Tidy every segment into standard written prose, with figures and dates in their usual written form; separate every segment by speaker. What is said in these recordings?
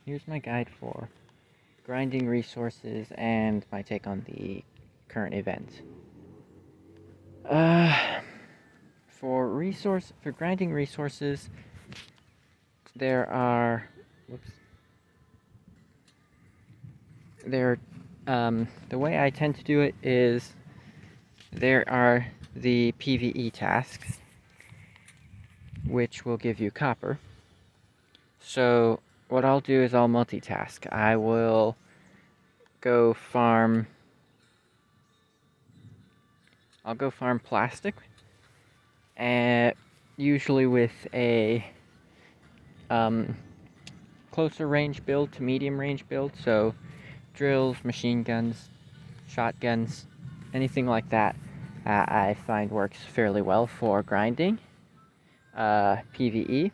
Speaker 1: here's my guide for grinding resources and my take on the current event. For grinding resources, there are, the way I tend to do it is there are the PvE tasks, which will give you copper. So what I'll do is I'll multitask. I will go farm plastic, and usually with a closer range build to medium range build, so drills, machine guns, shotguns, anything like that, I find works fairly well for grinding PvE.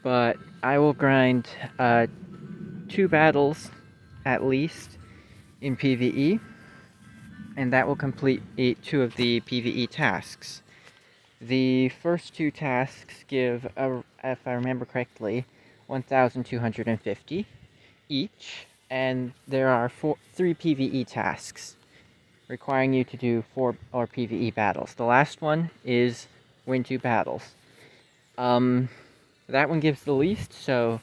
Speaker 1: But I will grind 2 battles at least in PvE, and that will complete 2 of the PvE tasks. The first 2 tasks give, if I remember correctly, 1,250 each, and there are 3 PvE tasks requiring you to do 4 PvE battles. The last one is win 2 battles. That one gives the least, so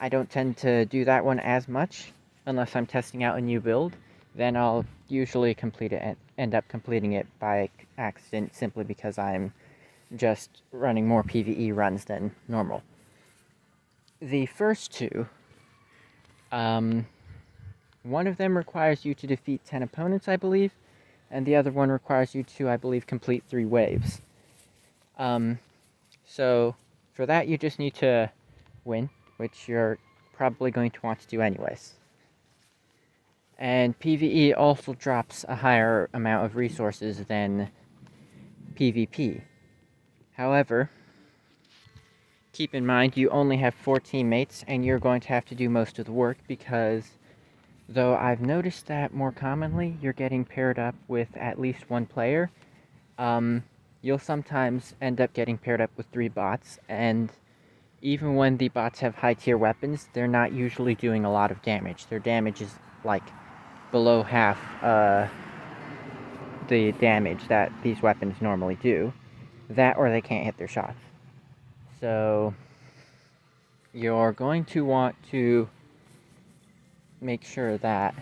Speaker 1: I don't tend to do that one as much unless I'm testing out a new build. Then I'll usually complete it and end up completing it by accident, simply because I'm just running more PvE runs than normal. The first 2, one of them requires you to defeat 10 opponents, I believe, and the other one requires you to, I believe, complete 3 waves. So for that, you just need to win, which you're probably going to want to do anyways. And PvE also drops a higher amount of resources than PvP. However, keep in mind you only have 4 teammates, and you're going to have to do most of the work, because though I've noticed that more commonly you're getting paired up with at least 1 player, you'll sometimes end up getting paired up with 3 bots, and even when the bots have high tier weapons, they're not usually doing a lot of damage. Their damage is like below half the damage that these weapons normally do. That, or they can't hit their shots. So you're going to want to make sure that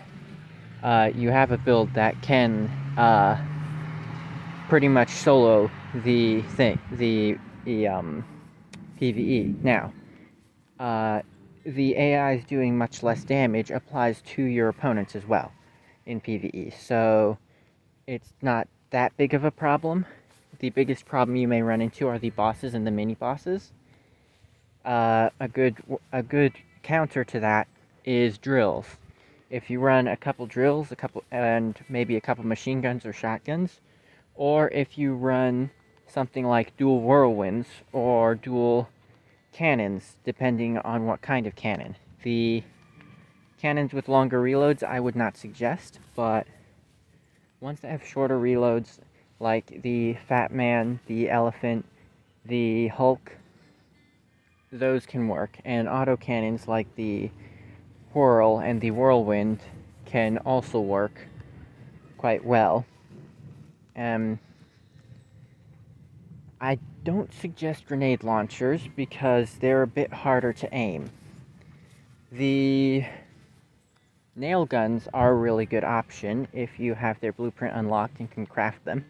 Speaker 1: you have a build that can pretty much solo the PvE. Now, the AI's doing much less damage applies to your opponents as well in PvE, so it's not that big of a problem. The biggest problem you may run into are the bosses and the mini-bosses. A good counter to that is drills. If you run a couple drills, and maybe a couple machine guns or shotguns, or if you run something like dual whirlwinds or dual cannons, depending on what kind of cannon. The cannons with longer reloads I would not suggest, but ones that have shorter reloads, like the Fat Man, the Elephant, the Hulk, those can work. And autocannons like the Whirl and the Whirlwind can also work quite well. I don't suggest grenade launchers because they're a bit harder to aim. The nail guns are a really good option if you have their blueprint unlocked and can craft them.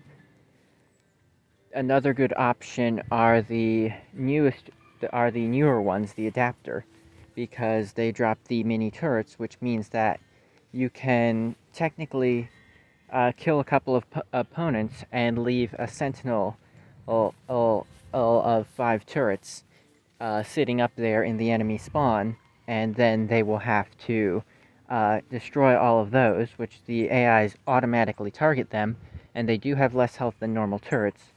Speaker 1: Another good option are the newer ones, the adapter, because they drop the mini turrets, which means that you can technically kill a couple of opponents and leave a sentinel of 5 turrets sitting up there in the enemy spawn, and then they will have to destroy all of those, which the AIs automatically target them, and they do have less health than normal turrets,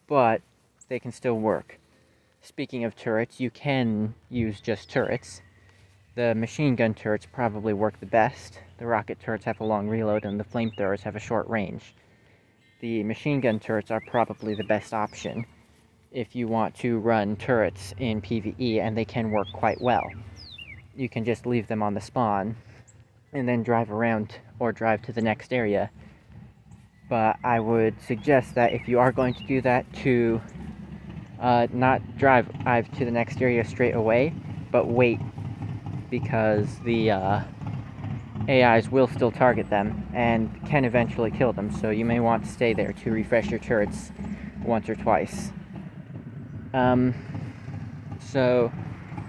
Speaker 1: but they can still work. Speaking of turrets, you can use just turrets. The machine gun turrets probably work the best. The rocket turrets have a long reload, and the flamethrowers have a short range. The machine gun turrets are probably the best option. if you want to run turrets in PvE, and they can work quite well. You can just leave them on the spawn and then drive around or drive to the next area. But I would suggest that if you are going to do that, to not drive to the next area straight away, but wait, because the AIs will still target them and can eventually kill them, so you may want to stay there to refresh your turrets once or twice. So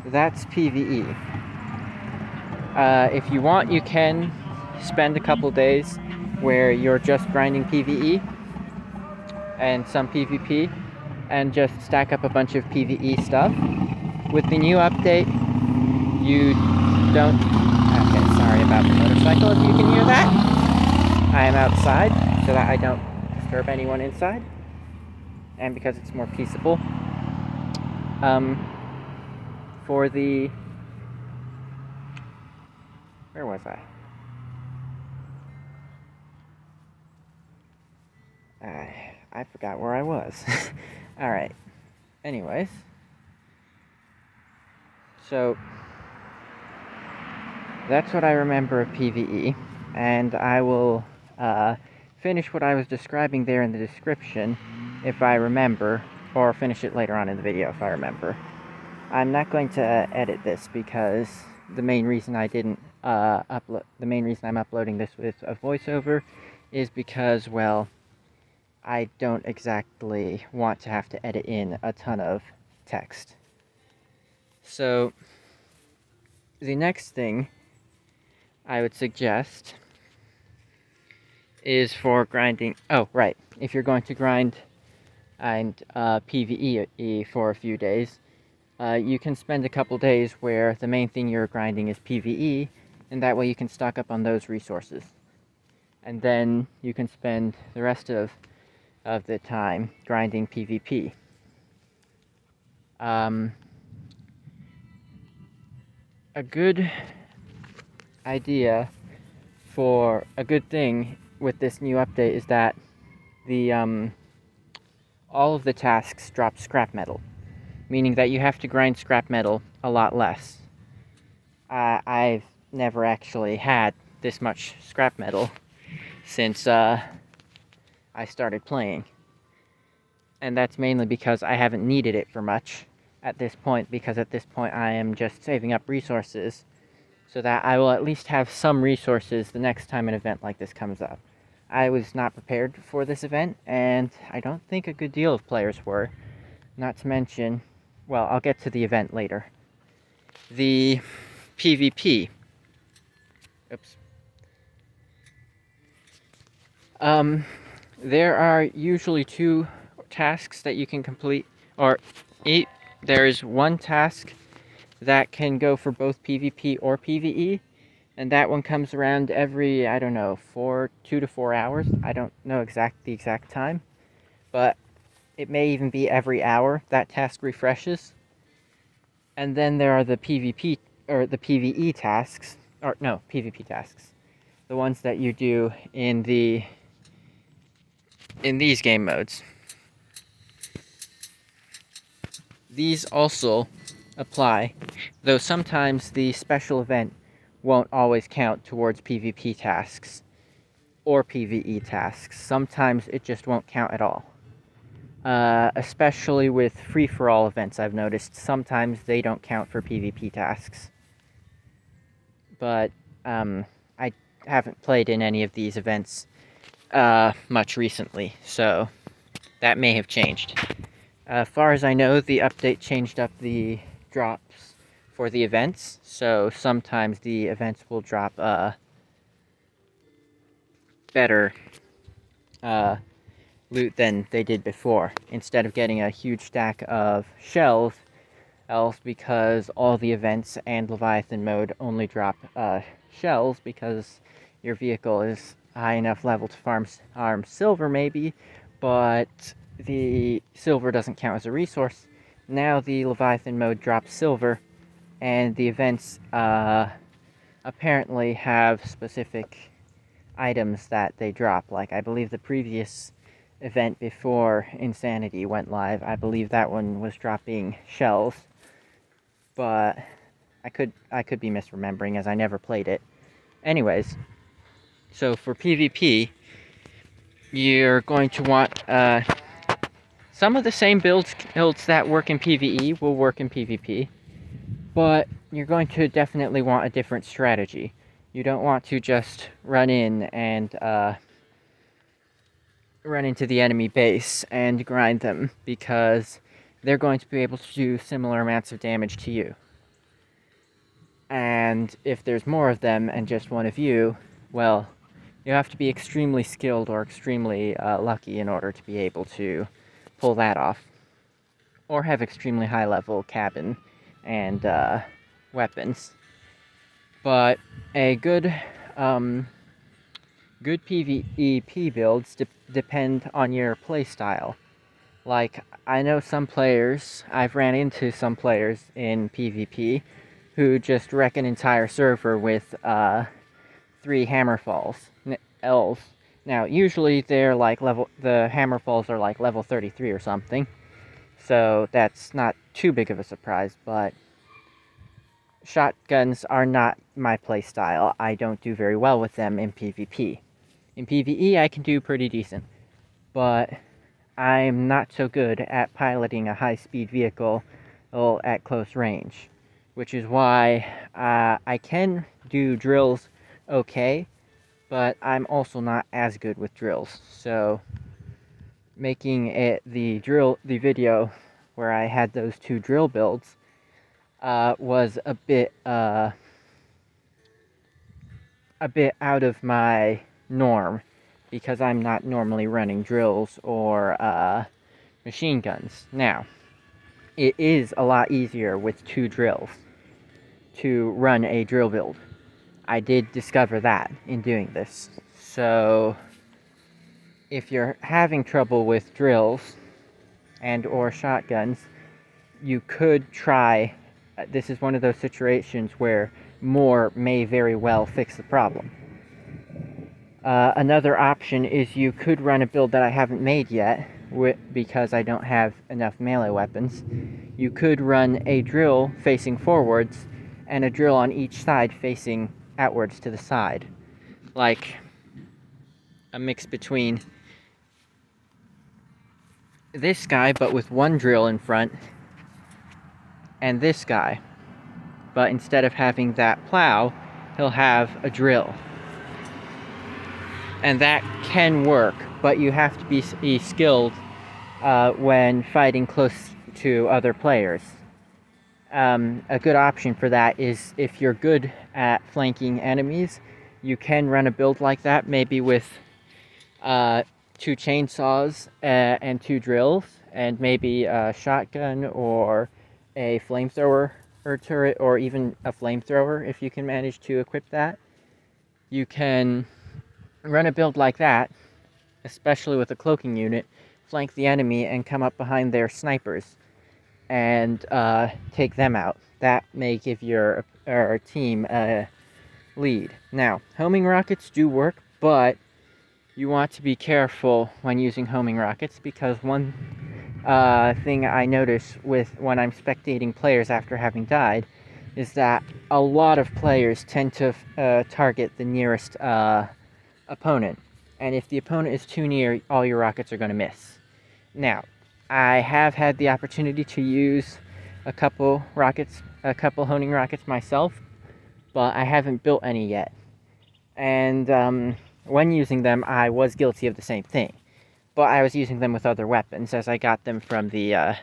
Speaker 1: that's PvE. If you want, you can spend a couple days where you're just grinding PvE and some PvP, and just stack up a bunch of PvE stuff. With the new update, you don't... Okay, sorry about the motorcycle, if you can hear that. I am outside, so that I don't disturb anyone inside, and because it's more peaceable. For the... Where was I? I forgot where I was. Alright. Anyways. So, that's what I remember of PvE, and I will finish what I was describing there in the description if I remember, or finish it later on in the video if I remember. I'm not going to edit this because the main reason I didn't the main reason I'm uploading this with a voiceover is because, well, I don't exactly want to have to edit in a ton of text. So, the next thing I would suggest is for grinding... Oh, right. If you're going to grind and PvE for a few days, you can spend a couple days where the main thing you're grinding is PvE, and that way you can stock up on those resources. And then you can spend the rest of the time grinding PvP. A good idea for a good thing with this new update is that the all of the tasks drop scrap metal, meaning that you have to grind scrap metal a lot less. I've never actually had this much scrap metal since I started playing, and that's mainly because I haven't needed it for much at this point, because at this point I am just saving up resources so that I will at least have some resources the next time an event like this comes up. I was not prepared for this event, and I don't think a good deal of players were. Not to mention, well, I'll get to the event later. The PvP. Oops. There are usually 2 tasks that you can complete, or there's one task that can go for both PvP or PvE, and that one comes around every, I don't know, 2 to 4 hours. I don't know the exact time, but it may even be every hour that task refreshes. And then there are the PvP, or the PvE tasks, or no, PvP tasks. The ones that you do in these game modes. These also apply, though sometimes the special event won't always count towards PvP tasks or PvE tasks. Sometimes it just won't count at all. Especially with free-for-all events, I've noticed sometimes they don't count for PvP tasks. But I haven't played in any of these events much recently, so that may have changed. As far as I know, the update changed up the drops for the events, so sometimes the events will drop better loot than they did before. Instead of getting a huge stack of shells, because all the events and Leviathan mode only drop shells because your vehicle is high enough level to farm silver maybe, but the silver doesn't count as a resource. Now the Leviathan mode drops silver, and the events apparently have specific items that they drop. Like, I believe the previous event before Insanity went live. I believe that one was dropping shells, but I could be misremembering as I never played it. Anyways, so for PvP, you're going to want some of the same builds that work in PvE will work in PvP, but you're going to definitely want a different strategy. You don't want to just run in and run into the enemy base and grind them, because they're going to be able to do similar amounts of damage to you. And if there's more of them and just one of you, well, you have to be extremely skilled or extremely lucky in order to be able to pull that off. Or have extremely high level cabin and weapons. But a good PvP builds depend on your playstyle. Like, I know some players, I've ran into some players in PvP who just wreck an entire server with 3 hammerfalls, L's. Now, usually they're like the hammerfalls are like level 33 or something, so that's not too big of a surprise, but shotguns are not my playstyle. I don't do very well with them in PvP. In PvE, I can do pretty decent, but I'm not so good at piloting a high-speed vehicle at close range, which is why I can do drills okay, but I'm also not as good with drills. So making it the video where I had those 2 drill builds was a bit out of my norm, because I'm not normally running drills or machine guns. Now, it is a lot easier with 2 drills to run a drill build. I did discover that in doing this. So if you're having trouble with drills and or shotguns, you could try, this is one of those situations where more may very well fix the problem. Another option is you could run a build that I haven't made yet, because I don't have enough melee weapons. You could run a drill facing forwards and a drill on each side facing outwards to the side. Like a mix between this guy, but with 1 drill in front, and this guy. But instead of having that plow, he'll have a drill. And that can work, but you have to be skilled when fighting close to other players. A good option for that is, if you're good at flanking enemies, you can run a build like that, maybe with 2 chainsaws and 2 drills, and maybe a shotgun or a flamethrower or turret, or even a flamethrower if you can manage to equip that. You can run a build like that, especially with a cloaking unit, flank the enemy and come up behind their snipers and take them out. That may give your team a lead. Now, homing rockets do work, but you want to be careful when using homing rockets, because one thing I notice when I'm spectating players after having died is that a lot of players tend to target the nearest opponent, and if the opponent is too near, all your rockets are going to miss. Now, I have had the opportunity to use a couple honing rockets myself, but I haven't built any yet. And when using them, I was guilty of the same thing, but I was using them with other weapons, as I got them from the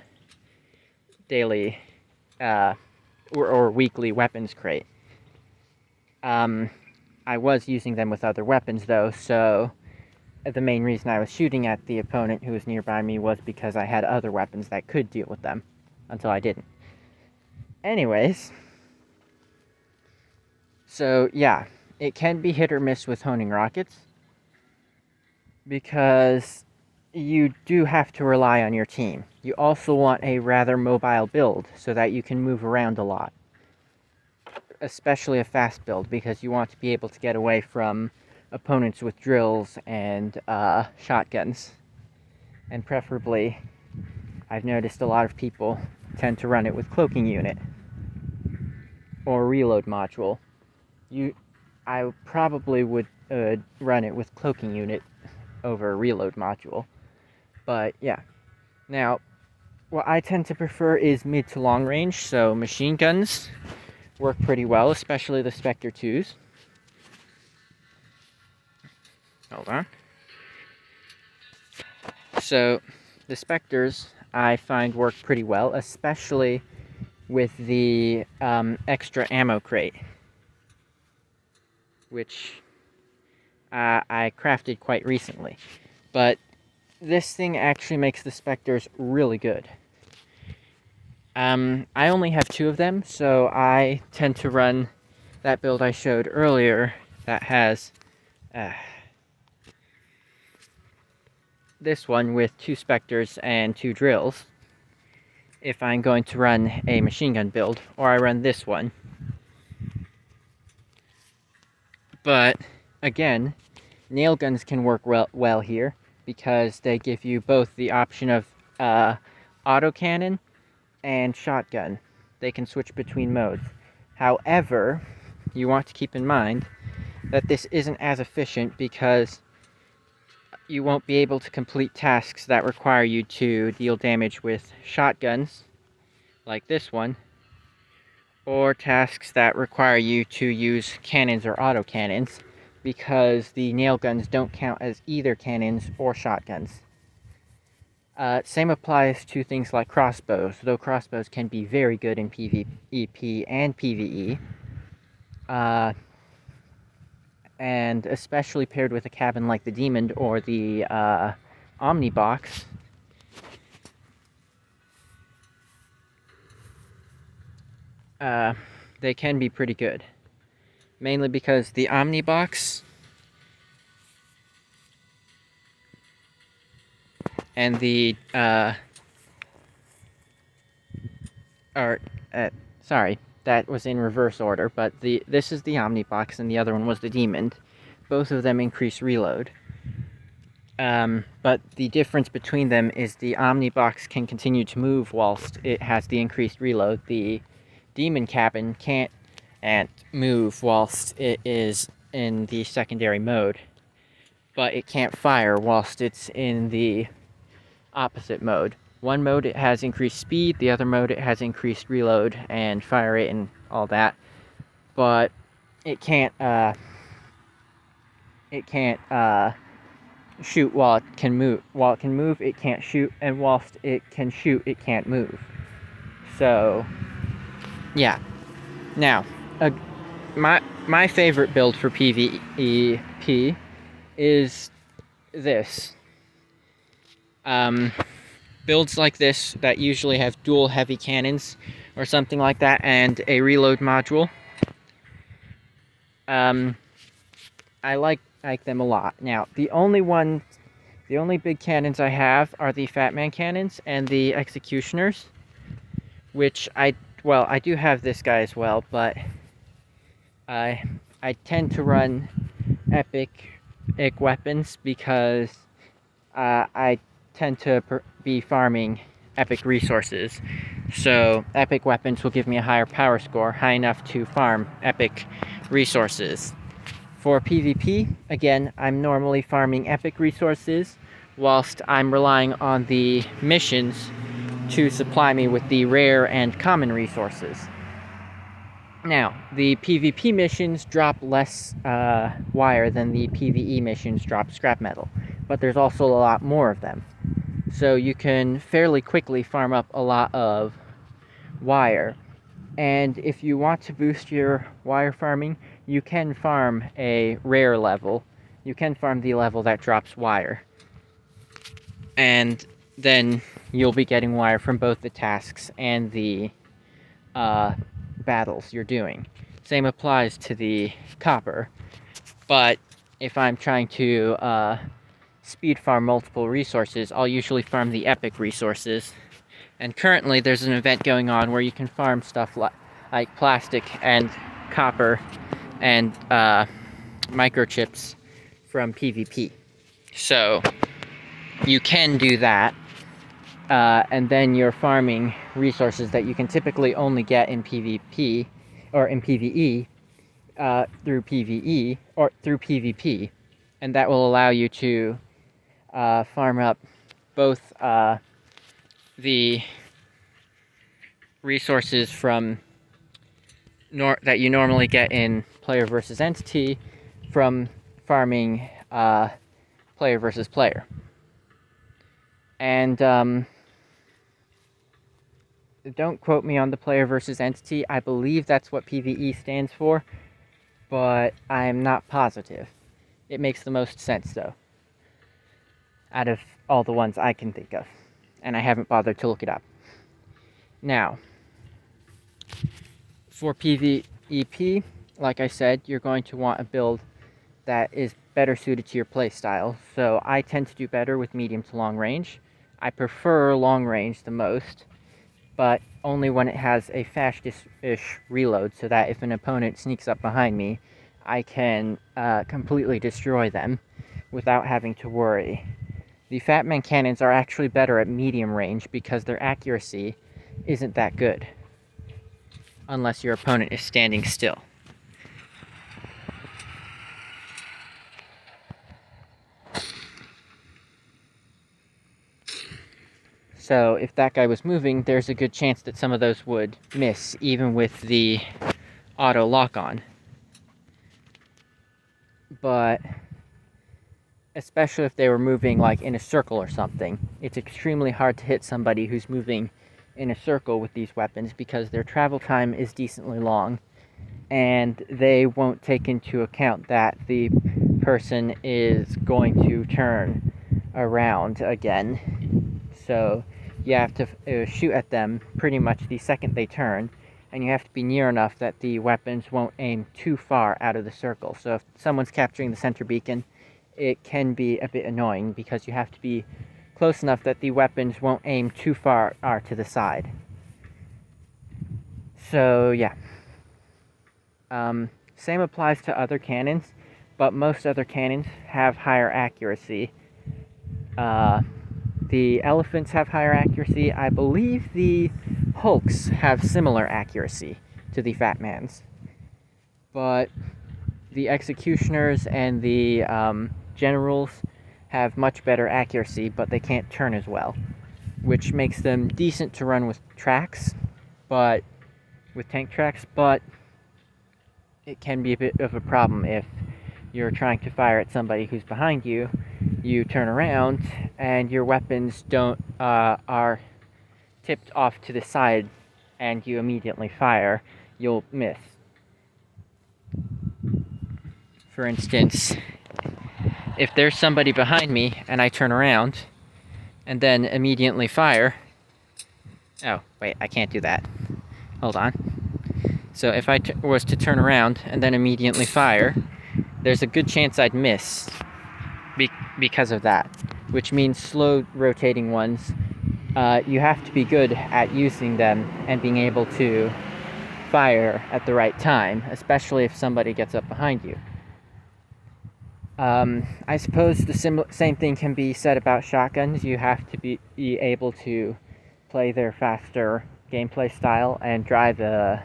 Speaker 1: daily or weekly weapons crate. I was using them with other weapons, though, so the main reason I was shooting at the opponent who was nearby me was because I had other weapons that could deal with them, until I didn't. Anyways, so yeah, it can be hit or miss with honing rockets, because you do have to rely on your team. You also want a rather mobile build so that you can move around a lot, especially a fast build, because you want to be able to get away from opponents with drills and shotguns. and preferably, I've noticed a lot of people tend to run it with cloaking unit or reload module. I probably would run it with cloaking unit over reload module, but yeah. Now, what I tend to prefer is mid to long range, so machine guns work pretty well, especially the Spectre 2s. Hold on. So, the Spectres I find work pretty well, especially with the extra ammo crate, which I crafted quite recently. But this thing actually makes the Spectres really good. I only have 2 of them, so I tend to run that build I showed earlier that has this one with 2 Spectres and 2 drills if I'm going to run a machine gun build, or I run this one. But again, nail guns can work well here because they give you both the option of autocannon and shotgun. They can switch between modes. However, you want to keep in mind that this isn't as efficient because you won't be able to complete tasks that require you to deal damage with shotguns, like this one, or tasks that require you to use cannons or autocannons, because the nail guns don't count as either cannons or shotguns. Same applies to things like crossbows, though crossbows can be very good in PvP and PvE. And especially paired with a cabin like the Demon or the Omnibox. They can be pretty good. Mainly because the Omnibox and the sorry, that was in reverse order, but this is the Omnibox and the other one was the Demon. Both of them increase reload. But the difference between them is the Omnibox can continue to move whilst it has the increased reload. The Demon cabin can't move whilst it is in the secondary mode, but it can't fire whilst it's in the opposite mode. One mode it has increased speed, the other mode it has increased reload and fire rate and all that, but it can't shoot while it can move. While it can move, it can't shoot, and whilst it can shoot, it can't move. So, yeah. Now, my favorite build for PvP is this. Builds like this that usually have dual heavy cannons or something like that and a reload module. I like them a lot. Now, the only big cannons I have are the Fat Man cannons and the Executioners, which I do have this guy as well, but I tend to run epic weapons because I tend to be farming epic resources. So epic weapons will give me a higher power score, high enough to farm epic resources. For PvP, again, I'm normally farming epic resources whilst I'm relying on the missions to supply me with the rare and common resources. Now, the PvP missions drop less wire than the PvE missions drop scrap metal, but there's also a lot more of them. So you can fairly quickly farm up a lot of wire. And if you want to boost your wire farming, you can farm a rare level. You can farm the level that drops wire. And then you'll be getting wire from both the tasks and the battles you're doing. Same applies to the copper. But if I'm trying to speed farm multiple resources, I'll usually farm the epic resources. And currently there's an event going on where you can farm stuff like plastic and copper and microchips from PvP. So you can do that, and then you're farming resources that you can typically only get in PvP or in PvE through PvE or through PvP, and that will allow you to farm up both the resources from that you normally get in player versus entity from farming player versus player. And don't quote me on the player versus entity. I believe that's what PvE stands for, but I'm not positive. It makes the most sense, though, out of all the ones I can think of, and I haven't bothered to look it up. Now, for PvEP, like I said, you're going to want a build that is better suited to your playstyle. So I tend to do better with medium to long range. I prefer long range the most, but only when it has a fast-ish reload, so that if an opponent sneaks up behind me, I can completely destroy them without having to worry. The Fat Man cannons are actually better at medium range because their accuracy isn't that good, unless your opponent is standing still. So if that guy was moving, there's a good chance that some of those would miss, even with the auto lock-on. But especially if they were moving like in a circle or something, it's extremely hard to hit somebody who's moving in a circle with these weapons because their travel time is decently long, and they won't take into account that the person is going to turn around again. So you have to shoot at them pretty much the second they turn, and you have to be near enough that the weapons won't aim too far out of the circle. So if someone's capturing the center beacon, it can be a bit annoying because you have to be close enough that the weapons won't aim too far to the side. So yeah. Same applies to other cannons, but most other cannons have higher accuracy. The elephants have higher accuracy. I believe the Hulks have similar accuracy to the Fat Mans. But the executioners and the generals have much better accuracy, but they can't turn as well, which makes them decent to run with tracks, but with tank tracks, but it can be a bit of a problem if you're trying to fire at somebody who's behind you, you turn around, and your weapons are tipped off to the side, and you immediately fire, you'll miss. For instance, if there's somebody behind me, and I turn around, and then immediately fire... Oh, wait, I can't do that. Hold on. So if I was to turn around, and then immediately fire, there's a good chance I'd miss because of that, which means slow rotating ones, you have to be good at using them and being able to fire at the right time, especially if somebody gets up behind you. I suppose the same thing can be said about shotguns. You have to be able to play their faster gameplay style and drive a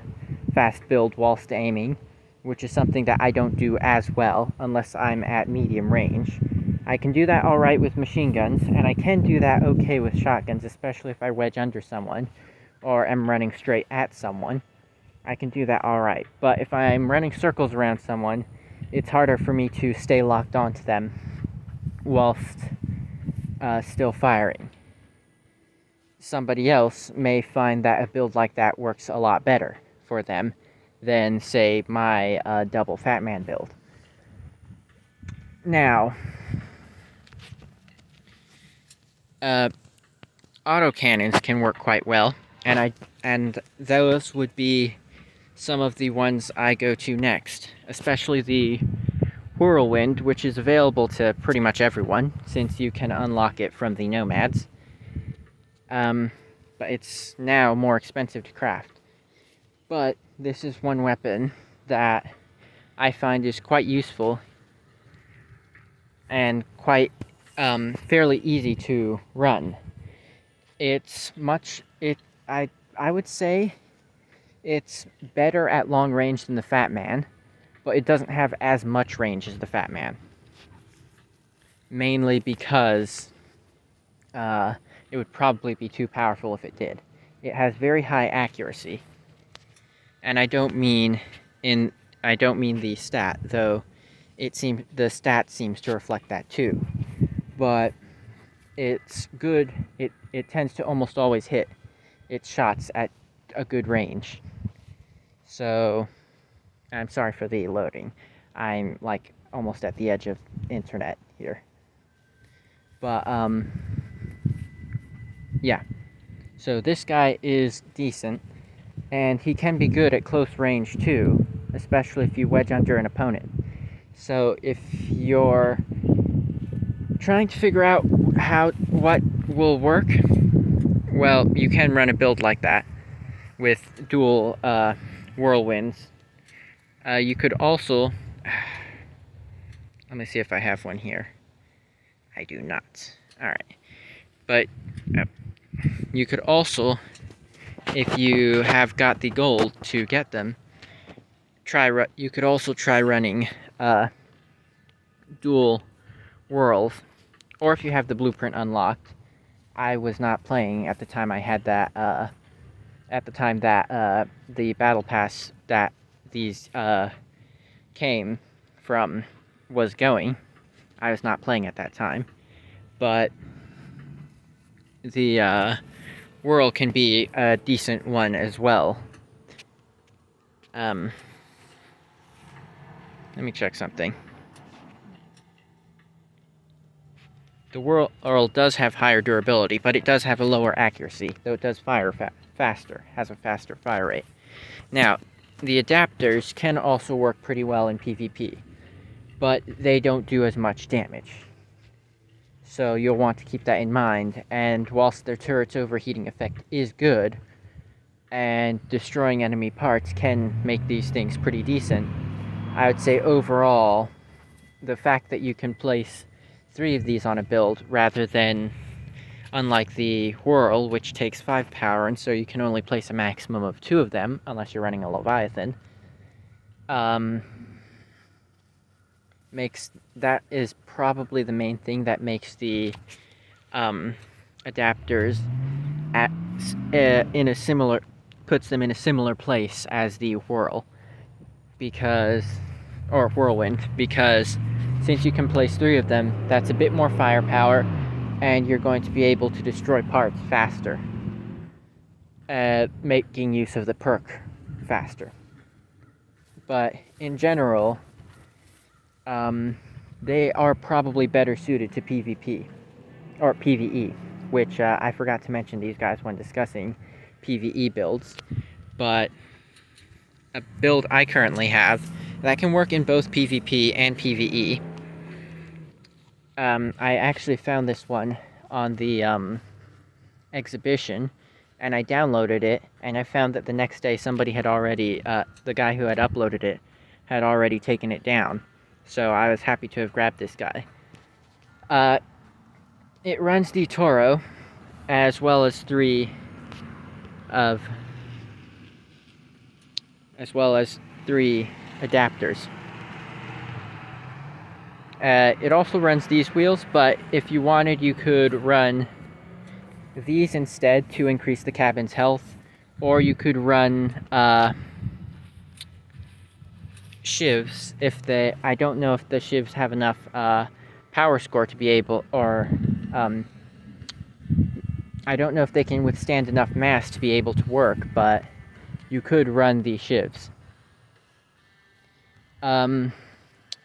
Speaker 1: fast build whilst aiming, which is something that I don't do as well unless I'm at medium range. I can do that alright with machine guns, and I can do that okay with shotguns, especially if I wedge under someone or am running straight at someone. I can do that alright, but if I'm running circles around someone, it's harder for me to stay locked onto them whilst still firing. Somebody else may find that a build like that works a lot better for them than, say, my double Fat Man build. Now, autocannons can work quite well, and those would be some of the ones I go to next, especially the Whirlwind, which is available to pretty much everyone, since you can unlock it from the Nomads. But it's now more expensive to craft. But this is one weapon that I find is quite useful and quite fairly easy to run. I would say it's better at long range than the Fat Man, but it doesn't have as much range as the Fat Man. Mainly because it would probably be too powerful if it did. It has very high accuracy, and I don't mean the stat, though. The stat seems to reflect that too, but it's good. It tends to almost always hit its shots at a good range. So, I'm sorry for the loading. I'm like almost at the edge of internet here. But yeah. So this guy is decent, and he can be good at close range too, especially if you wedge under an opponent. So if you're trying to figure out what will work, well, you can run a build like that with dual whirlwinds. You could also, let me see if I have one here. I do not. Alright. But you could also, if you have got the gold to get them, you could also try running dual whirls, or if you have the blueprint unlocked. I was not playing at the time I had that, at the time that the battle pass that these came from was going. I was not playing at that time, but the whirl can be a decent one as well. Let me check something. The whirl does have higher durability, but it does have a lower accuracy, though it does fire faster, has a faster fire rate. Now, the adapters can also work pretty well in PvP, but they don't do as much damage. So you'll want to keep that in mind, and whilst their turret's overheating effect is good, and destroying enemy parts can make these things pretty decent, I would say overall, the fact that you can place 3 of these on a build, rather than, unlike the whirl, which takes 5 power, and so you can only place a maximum of 2 of them, unless you're running a Leviathan, that is probably the main thing that makes the adapters puts them in a similar place as the whirl, whirlwind, because since you can place 3 of them, that's a bit more firepower, and you're going to be able to destroy parts faster, making use of the perk faster. But in general, they are probably better suited to PvP, or PvE, which I forgot to mention these guys when discussing PvE builds, but a build I currently have that can work in both PvP and PvE. I actually found this one on the exhibition, and I downloaded it, and I found that the next day somebody had already, the guy who had uploaded it, had already taken it down. So I was happy to have grabbed this guy. It runs the Toro, as well as 3 adapters. It also runs these wheels, but if you wanted, you could run these instead to increase the cabin's health, or you could run shivs I don't know if the shivs have enough power score to be able, or I don't know if they can withstand enough mass to be able to work, but you could run the shivs.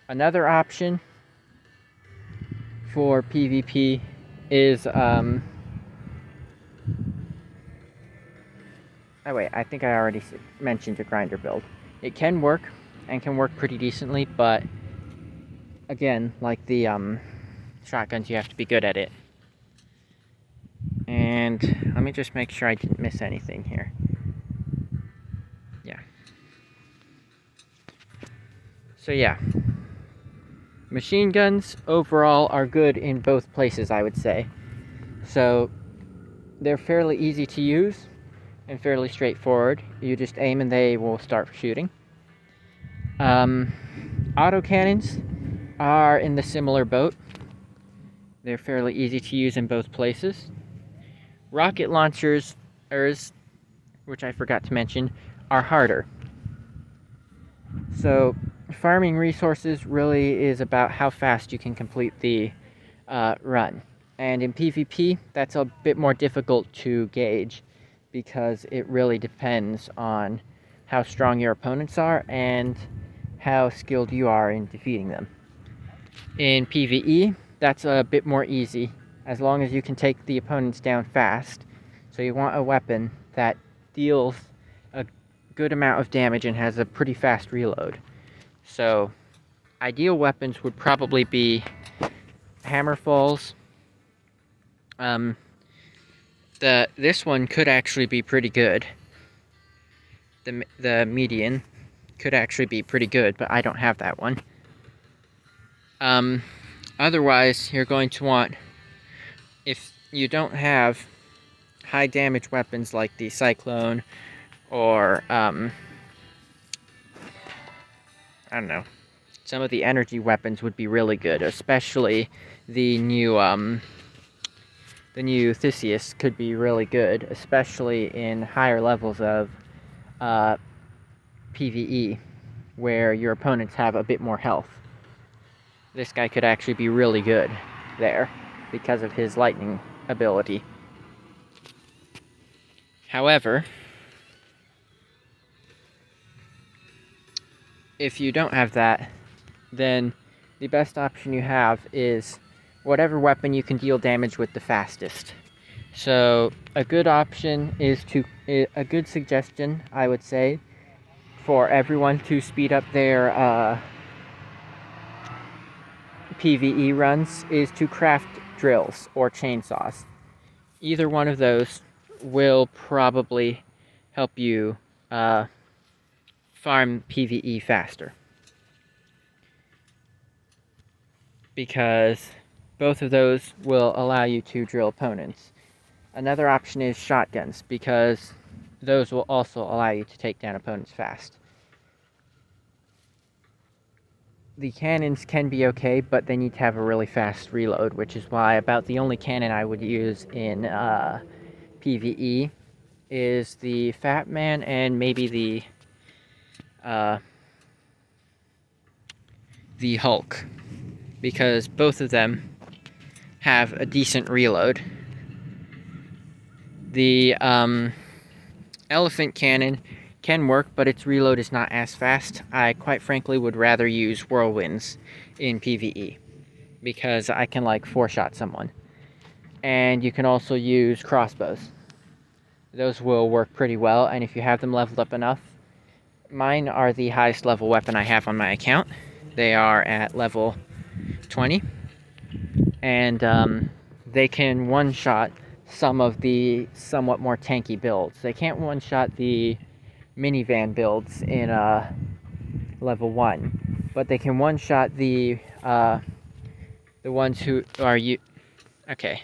Speaker 1: Another option for PvP is oh wait, I think I already mentioned a grinder build. It can work, and can work pretty decently, but again, like the shotguns, you have to be good at it. And let me just make sure I didn't miss anything here. Yeah. So yeah, Machine guns overall are good in both places, I would say. So they're fairly easy to use and fairly straightforward. You just aim and they will start shooting. Autocannons are in the similar boat. They're fairly easy to use in both places. Rocket launchers, which I forgot to mention, are harder. So farming resources really is about how fast you can complete the run. And in PvP, that's a bit more difficult to gauge because it really depends on how strong your opponents are and how skilled you are in defeating them. In PvE, that's a bit more easy as long as you can take the opponents down fast. So you want a weapon that deals a good amount of damage and has a pretty fast reload. So ideal weapons would probably be hammerfalls. This one could actually be pretty good. The median could actually be pretty good, but I don't have that one. Otherwise, you're going to want, if you don't have high damage weapons like the Cyclone or I don't know, some of the energy weapons would be really good, especially the new Theseus could be really good, especially in higher levels of PvE, where your opponents have a bit more health. This guy could actually be really good there because of his lightning ability. However, if you don't have that, then the best option you have is whatever weapon you can deal damage with the fastest. So a good option is a good suggestion, I would say, for everyone to speed up their PvE runs is to craft drills or chainsaws. Either one of those will probably help you farm PvE faster, because both of those will allow you to drill opponents. Another option is shotguns, because those will also allow you to take down opponents fast. The cannons can be okay, but they need to have a really fast reload, which is why about the only cannon I would use in PvE is the Fat Man and maybe the Hulk, because both of them have a decent reload. The Elephant Cannon can work, but its reload is not as fast. I quite frankly would rather use Whirlwinds in PvE, because I can like 4-shot someone. And you can also use crossbows. Those will work pretty well, and if you have them leveled up enough. Mine are the highest level weapon I have on my account. They are at level 20. And they can one-shot some of the somewhat more tanky builds. They can't one-shot the minivan builds in level 1, but they can one-shot the ones who are okay.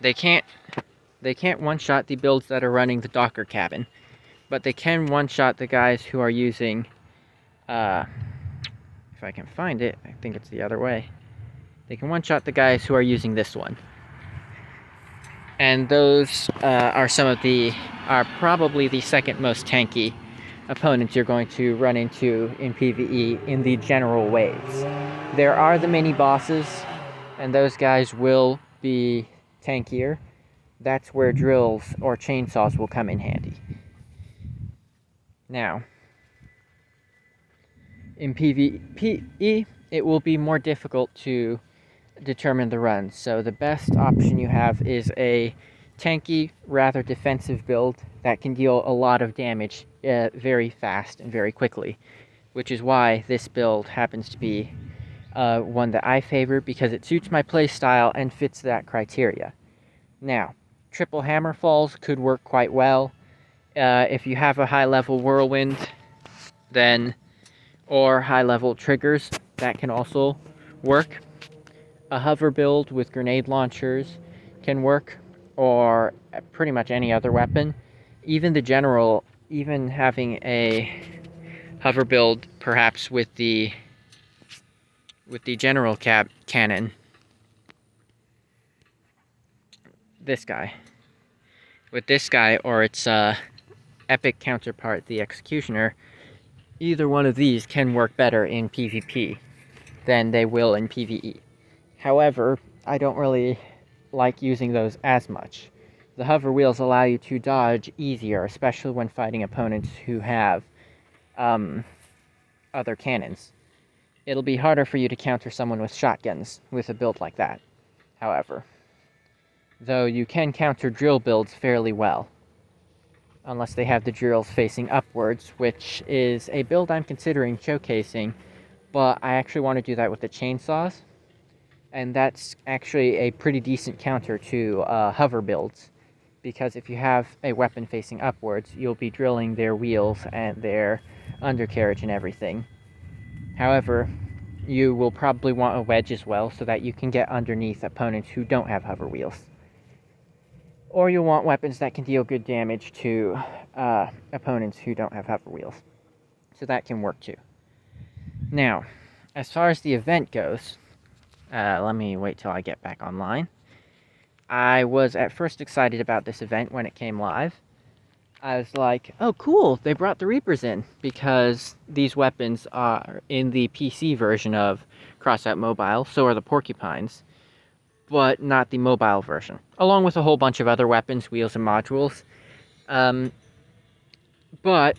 Speaker 1: They can't one-shot the builds that are running the Docker cabin, but they can one-shot the guys who are using if I can find it, I think it's the other way. They can one-shot the guys who are using this one. And those are probably the second most tanky opponents you're going to run into in PvE in the general waves. There are the mini bosses, and those guys will be tankier. That's where drills or chainsaws will come in handy. Now, in PvE, it will be more difficult to determine the runs, so the best option you have is a tanky, rather defensive build that can deal a lot of damage very fast and very quickly, which is why this build happens to be one that I favor, because it suits my playstyle and fits that criteria. Now, triple hammer falls could work quite well. If you have a high level whirlwind, then or high-level triggers, that can also work. A hover build with grenade launchers can work, or pretty much any other weapon. Even the general, even having a hover build perhaps with the general cannon, this guy, with this guy, or its epic counterpart, the Executioner, either one of these can work better in PvP than they will in PvE. However, I don't really like using those as much. The hover wheels allow you to dodge easier, especially when fighting opponents who have other cannons. It'll be harder for you to counter someone with shotguns with a build like that, however. Though you can counter drill builds fairly well, unless they have the drills facing upwards, which is a build I'm considering showcasing, but I actually want to do that with the chainsaws, and that's actually a pretty decent counter to hover builds, because if you have a weapon facing upwards, you'll be drilling their wheels and their undercarriage and everything. However, you will probably want a wedge as well, so that you can get underneath opponents who don't have hover wheels. Or you'll want weapons that can deal good damage to opponents who don't have hover wheels. So that can work too. Now, as far as the event goes, let me wait till I get back online. I was at first excited about this event when it came live. I was like, oh cool, they brought the Reapers in, because these weapons are in the PC version of Crossout Mobile, so are the Porcupines, but not the mobile version, along with a whole bunch of other weapons, wheels, and modules. But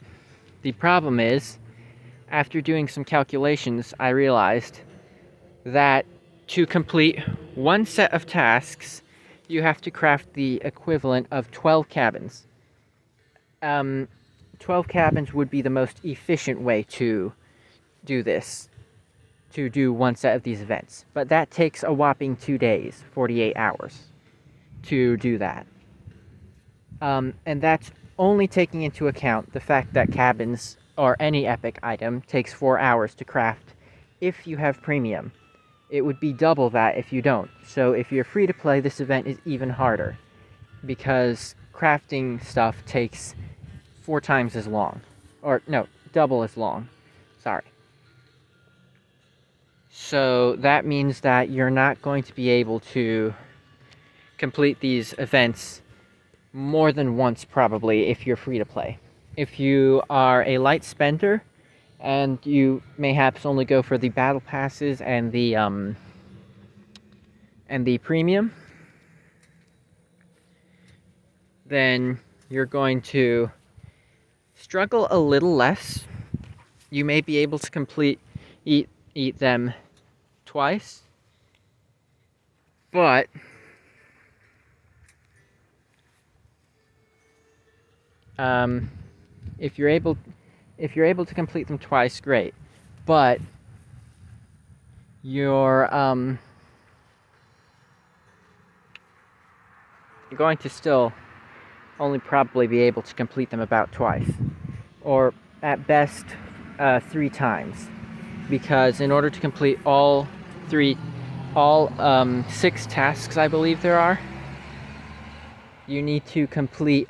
Speaker 1: the problem is, after doing some calculations, I realized that to complete one set of tasks, you have to craft the equivalent of 12 cabins. 12 cabins would be the most efficient way to do this, to do one set of these events. But that takes a whopping 2 days, 48 hours, to do that. And that's only taking into account the fact that cabins, or any epic item, takes 4 hours to craft if you have premium. It would be double that if you don't. So if you're free to play, this event is even harder, because crafting stuff takes 4 times as long. Or, no, double as long. Sorry. So that means that you're not going to be able to complete these events more than once, probably, if you're free to play. If you are a light spender, and you mayhaps only go for the battle passes and the premium, then you're going to struggle a little less. You may be able to eat them twice, but if you're able to complete them twice, great. But you're going to still only probably be able to complete them about twice, or at best 3 times, because in order to complete all 6 tasks, I believe there are, you need to complete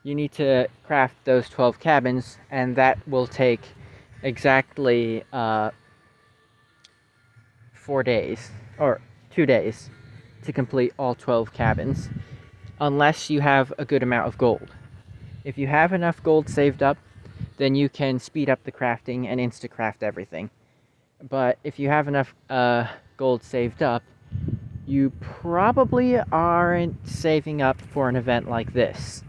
Speaker 1: you need to craft those 12 cabins, and that will take exactly 4 days, or 2 days, to complete all 12 cabins, unless you have a good amount of gold. If you have enough gold saved up, then you can speed up the crafting and insta-craft everything. But if you have enough gold saved up, you probably aren't saving up for an event like this.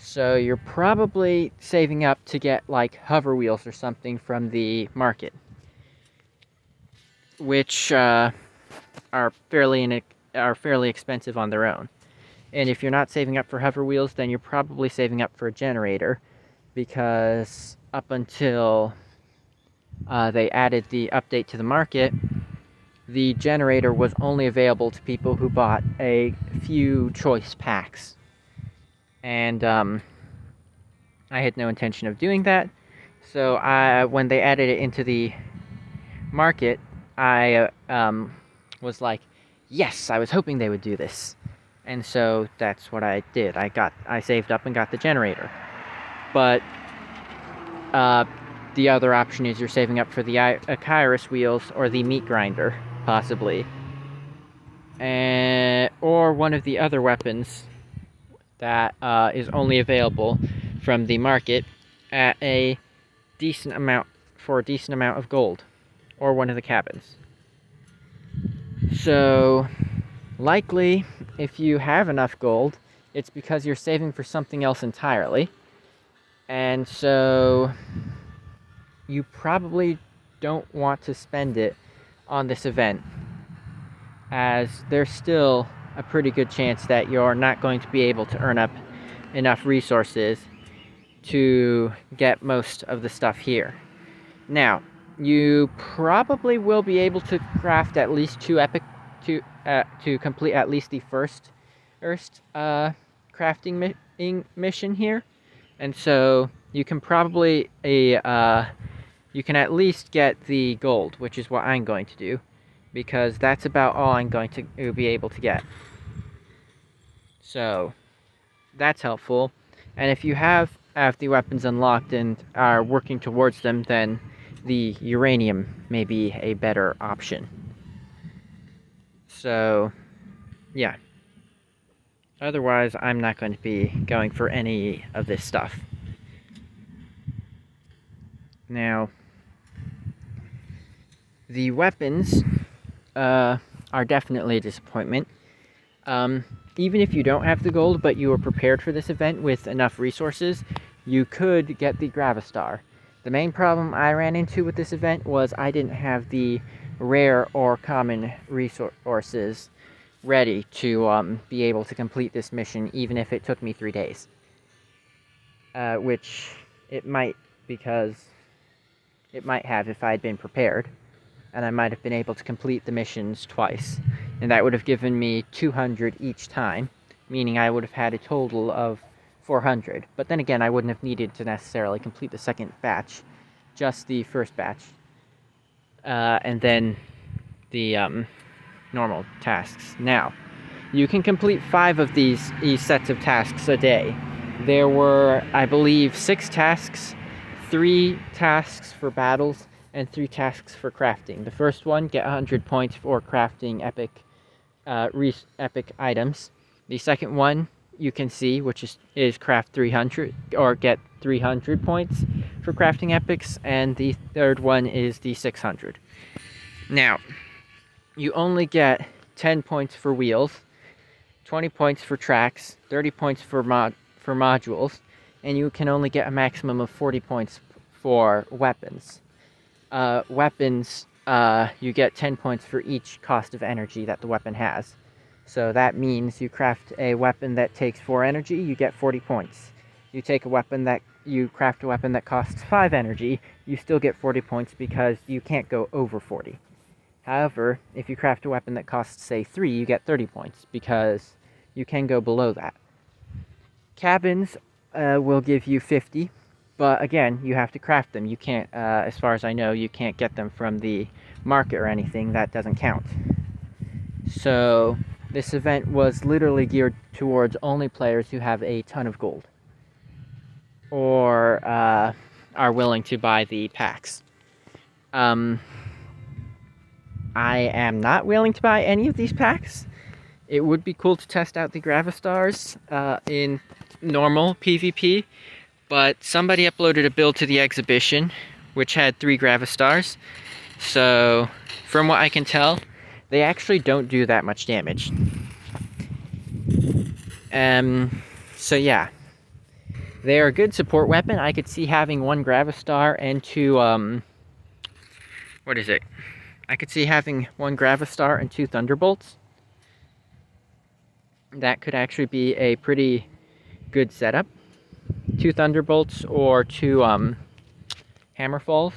Speaker 1: So you're probably saving up to get, like, hover wheels or something from the market, which are fairly expensive on their own. And if you're not saving up for hover wheels, then you're probably saving up for a generator, because up until they added the update to the market, the generator was only available to people who bought a few choice packs. And I had no intention of doing that, So when they added it into the market, I was like, yes, I was hoping they would do this. And so that's what I did. I saved up and got the generator. But the other option is you're saving up for the Kairos wheels or the meat grinder, possibly. Or one of the other weapons that is only available from the market at a decent amount, for a decent amount of gold. Or one of the cabins. So, likely, if you have enough gold, it's because you're saving for something else entirely. And so, you probably don't want to spend it on this event, as there's still a pretty good chance that you're not going to be able to earn up enough resources to get most of the stuff here. Now, you probably will be able to craft at least 2 epic to complete at least the first crafting mission here, and so you can probably you can at least get the gold, which is what I'm going to do, because that's about all I'm going to be able to get. So that's helpful, and if you have the weapons unlocked and are working towards them, then the uranium may be a better option. So, yeah. Otherwise, I'm not going to be going for any of this stuff. Now, the weapons are definitely a disappointment. Even if you don't have the gold, but you are prepared for this event with enough resources, you could get the Gravistar. The main problem I ran into with this event was I didn't have the rare or common resources ready to be able to complete this mission, even if it took me 3 days. Which it might, because it might have if I had been prepared, and I might have been able to complete the missions twice. And that would have given me 200 each time, meaning I would have had a total of 400. But then again, I wouldn't have needed to necessarily complete the second batch, just the first batch. And then the normal tasks. Now, you can complete 5 of these sets of tasks a day. There were, I believe, 6 tasks, 3 tasks for battles, and 3 tasks for crafting. The first one, get 100 points for crafting epic items. The second one, you can see, which is craft 300, or get 300 points for crafting epics, and the third one is the 600. Now, you only get 10 points for wheels, 20 points for tracks, 30 points for modules, and you can only get a maximum of 40 points for weapons. Weapons, you get 10 points for each cost of energy that the weapon has. So that means you craft a weapon that takes 4 energy, you get 40 points. You craft a weapon that costs 5 energy, you still get 40 points because you can't go over 40. However, if you craft a weapon that costs, say, 3, you get 30 points because you can go below that. Cabins will give you 50, but again, you have to craft them. You can't, as far as I know, you can't get them from the market or anything. That doesn't count. So this event was literally geared towards only players who have a ton of gold, or are willing to buy the packs. I am not willing to buy any of these packs. It would be cool to test out the Gravistars in normal PvP, but somebody uploaded a build to the exhibition which had 3 Gravistars. So, from what I can tell, they actually don't do that much damage. So yeah. They are a good support weapon. I could see having 1 Gravistar and 2, what is it? I could see having 1 Gravistar and 2 Thunderbolts. That could actually be a pretty good setup. 2 Thunderbolts or 2 Hammerfalls,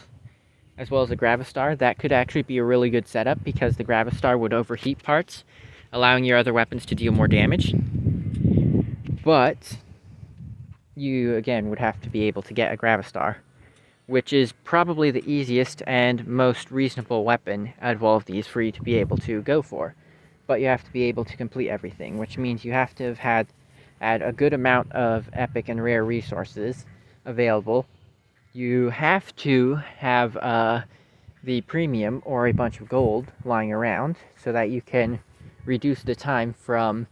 Speaker 1: as well as a Gravistar. That could actually be a really good setup because the Gravistar would overheat parts, allowing your other weapons to deal more damage. But you, again, would have to be able to get a Gravistar, which is probably the easiest and most reasonable weapon out of all of these for you to be able to go for. But you have to be able to complete everything, which means you have to have had a good amount of epic and rare resources available. You have to have the premium or a bunch of gold lying around so that you can reduce the time from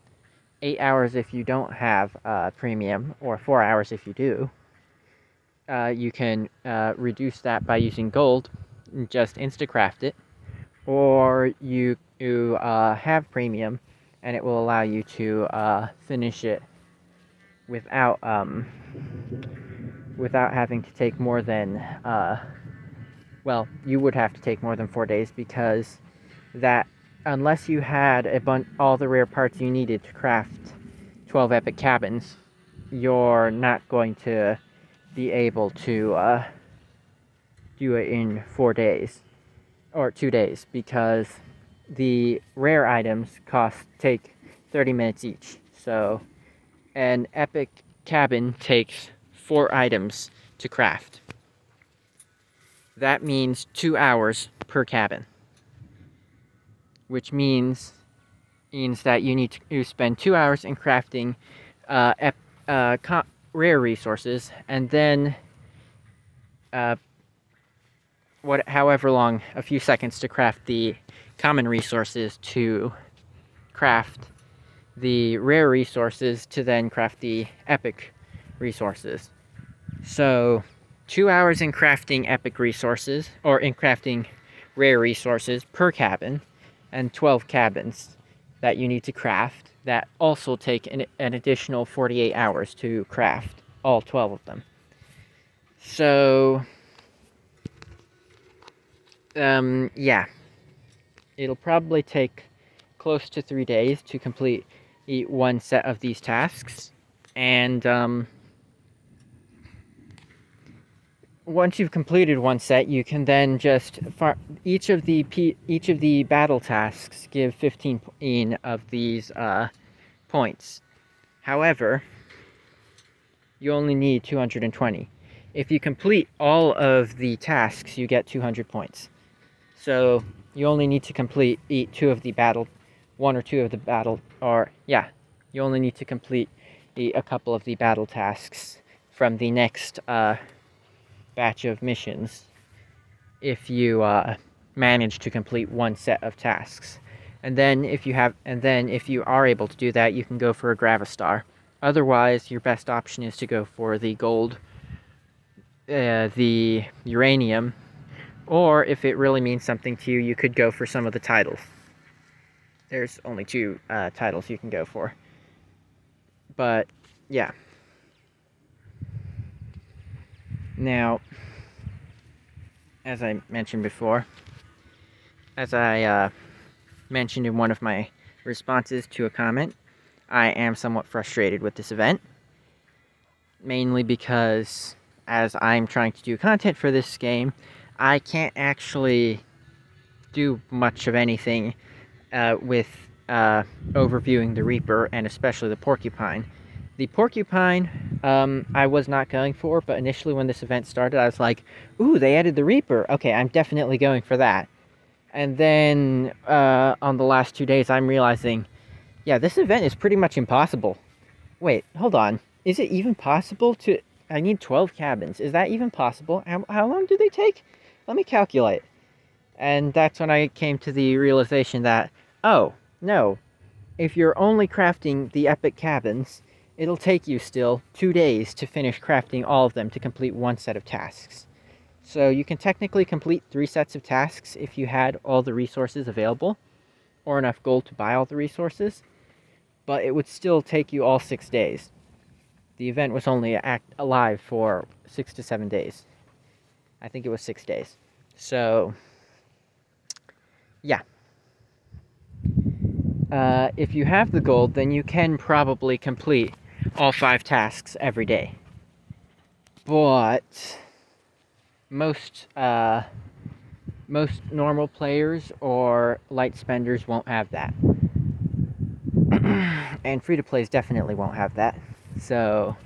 Speaker 1: 8 hours if you don't have premium, or 4 hours if you do. You can reduce that by using gold, just insta-craft it, or you have premium, and it will allow you to finish it without having to take more than well, you would have to take more than 4 days, because that, unless you had all the rare parts you needed to craft 12 epic cabins, you're not going to be able to do it in 4 days or 2 days, because the rare items take 30 minutes each. So an epic cabin takes 4 items to craft. That means 2 hours per cabin, which means that you need to spend 2 hours in crafting rare resources, and then however long, a few seconds to craft the common resources, to craft the rare resources, to then craft the epic resources. So 2 hours in crafting epic resources, or in crafting rare resources per cabin, and 12 cabins that you need to craft that also take an additional 48 hours to craft all 12 of them. So yeah, it'll probably take close to 3 days to complete one set of these tasks, and once you've completed one set, you can then just each of the battle tasks give 15 of these points. However, you only need 220. If you complete all of the tasks, you get 200 points. So you only need to complete you only need to complete a couple of the battle tasks from the next batch of missions if you manage to complete one set of tasks. And then if you are able to do that, you can go for a Gravistar. Otherwise, your best option is to go for the gold, the uranium, or if it really means something to you, you could go for some of the titles. There's only 2 titles you can go for. But yeah. Now, as I mentioned before, as I mentioned in one of my responses to a comment, I am somewhat frustrated with this event. Mainly because, as I'm trying to do content for this game, I can't actually do much of anything with overviewing the Reaper, and especially the Porcupine. The Porcupine, I was not going for, but initially when this event started, I was like, ooh, they added the Reaper. Okay, I'm definitely going for that. And then, on the last 2 days, I'm realizing, yeah, this event is pretty much impossible. Wait, hold on. Is it even possible to... I need 12 cabins. Is that even possible? How long do they take? Let me calculate. And that's when I came to the realization that, oh, no. If you're only crafting the epic cabins, it'll take you still 2 days to finish crafting all of them to complete one set of tasks. So you can technically complete 3 sets of tasks if you had all the resources available, or enough gold to buy all the resources, but it would still take you all 6 days. The event was only alive for 6 to 7 days. I think it was 6 days. So, yeah. If you have the gold, then you can probably complete all 5 tasks every day. But most normal players or light spenders won't have that. And free-to-plays definitely won't have that. So,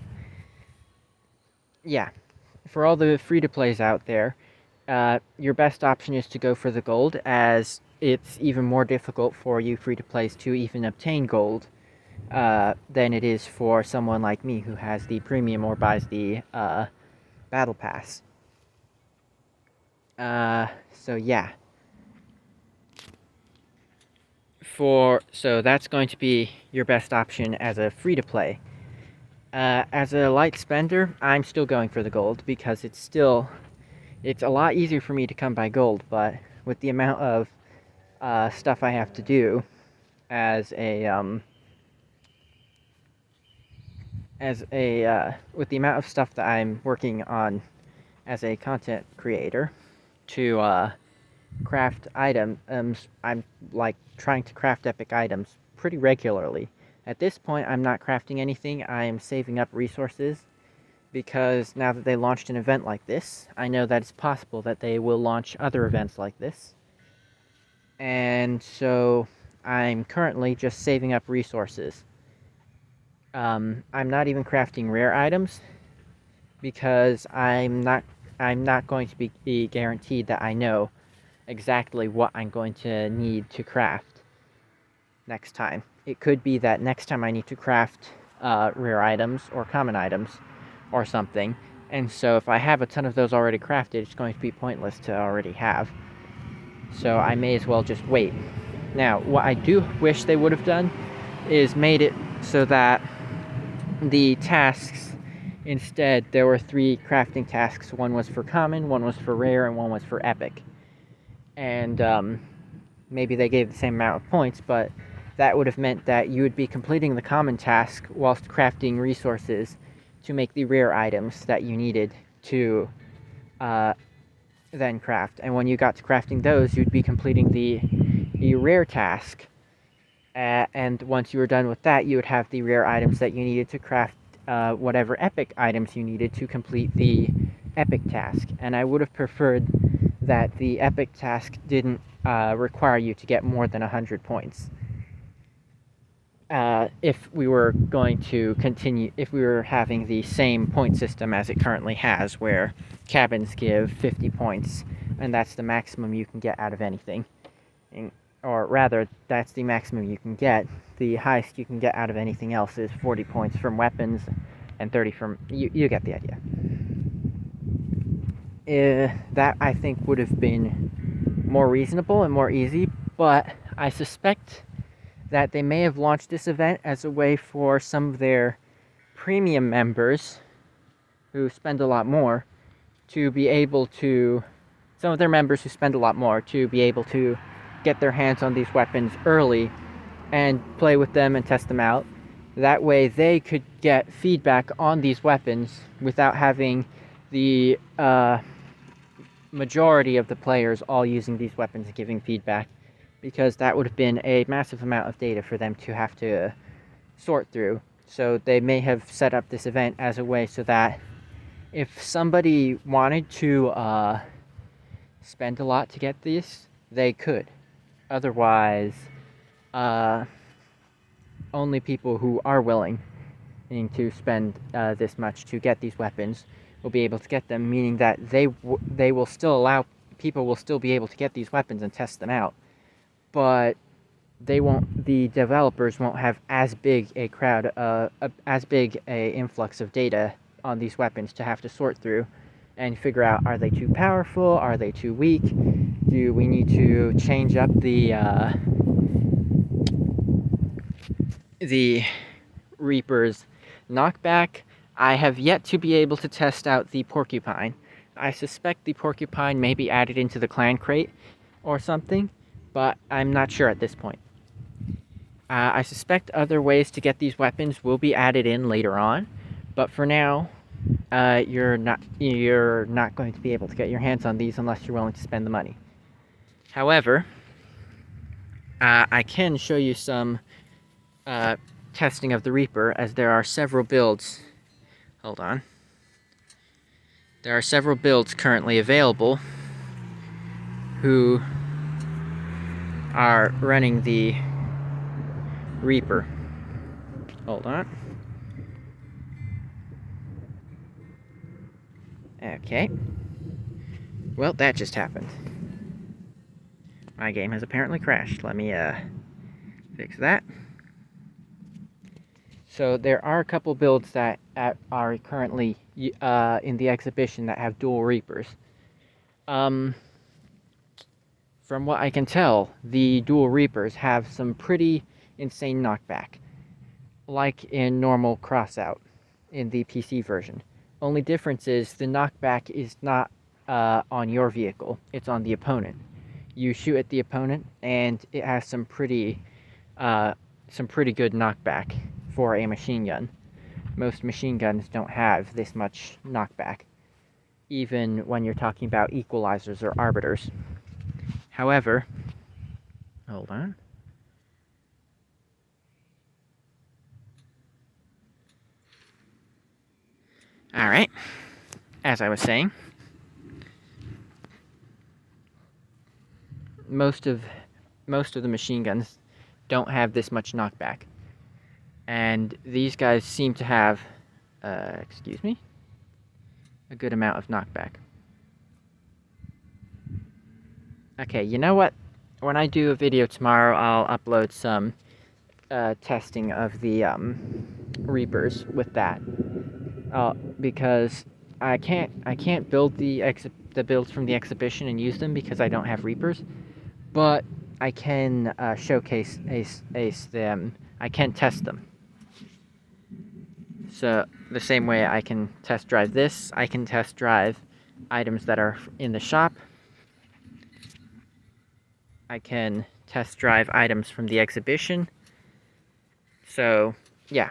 Speaker 1: yeah. for all the free-to-plays out there, your best option is to go for the gold, as it's even more difficult for you free-to-plays to even obtain gold than it is for someone like me who has the premium or buys the battle pass. So yeah. So that's going to be your best option as a free-to-play. As a light spender, I'm still going for the gold because it's a lot easier for me to come by gold, but with the amount of stuff I have to do as with the amount of stuff that I'm working on as a content creator to craft items, I'm like trying to craft epic items pretty regularly. At this point, I'm not crafting anything. I am saving up resources because now that they launched an event like this, I know that it's possible that they will launch other events like this. And so I'm currently just saving up resources. I'm not even crafting rare items because I'm not going to be guaranteed that I know exactly what I'm going to need to craft next time. It could be that next time I need to craft rare items or common items or something, and so if I have a ton of those already crafted, it's going to be pointless to already have. So I may as well just wait. Now, what I do wish they would have done is made it so that the tasks, instead, there were 3 crafting tasks. One was for common, one was for rare, and one was for epic. And maybe they gave the same amount of points, but that would have meant that you would be completing the common task whilst crafting resources to make the rare items that you needed to then craft. And when you got to crafting those, you'd be completing the rare task. And once you were done with that, you would have the rare items that you needed to craft whatever epic items you needed to complete the epic task. And I would have preferred that the epic task didn't require you to get more than 100 points. If we were going to continue, if we were having the same point system as it currently has, where cabins give 50 points, and that's the maximum you can get out of anything. Or rather, that's the maximum you can get. The highest you can get out of anything else is 40 points from weapons, and 30 from... You get the idea. That, I think, would have been more reasonable and more easy, but I suspect that they may have launched this event as a way for some of their premium members, who spend a lot more, to be able to... Some of their members who spend a lot more to be able to get their hands on these weapons early and play with them and test them out. That way they could get feedback on these weapons without having the majority of the players all using these weapons and giving feedback, because that would have been a massive amount of data for them to have to sort through. So they may have set up this event as a way so that if somebody wanted to spend a lot to get these, they could. Otherwise, only people who are willing to spend this much to get these weapons will be able to get them, meaning that they will still allow... People will still be able to get these weapons and test them out, but they won't... The developers won't have as big a crowd, as big a influx of data on these weapons to have to sort through and figure out, are they too powerful? Are they too weak? Do we need to change up the Reaper's knockback? I have yet to be able to test out the Porcupine. I suspect the Porcupine may be added into the clan crate or something, but I'm not sure at this point. I suspect other ways to get these weapons will be added in later on, but for now, you're not going to be able to get your hands on these unless you're willing to spend the money. However, I can show you some testing of the Reaper, as there are several builds. Hold on. There are several builds currently available who are running the Reaper. Hold on. Okay. Well, that just happened. My game has apparently crashed. Let me fix that. So there are a couple builds that are currently in the exhibition that have dual Reapers. From what I can tell, the dual Reapers have some pretty insane knockback, like in normal crossout in the PC version. Only difference is the knockback is not on your vehicle, it's on the opponent. You shoot at the opponent, and it has some pretty good knockback for a machine gun. Most machine guns don't have this much knockback, even when you're talking about equalizers or arbiters. However, hold on. Alright, as I was saying, most of the machine guns don't have this much knockback. And these guys seem to have, a good amount of knockback. Okay, you know what? When I do a video tomorrow, I'll upload some testing of the Reapers with that. Because I can't build the builds from the exhibition and use them because I don't have Reapers, but I can showcase them. I can test them. So the same way I can test drive this, I can test drive items that are in the shop. I can test drive items from the exhibition. So yeah.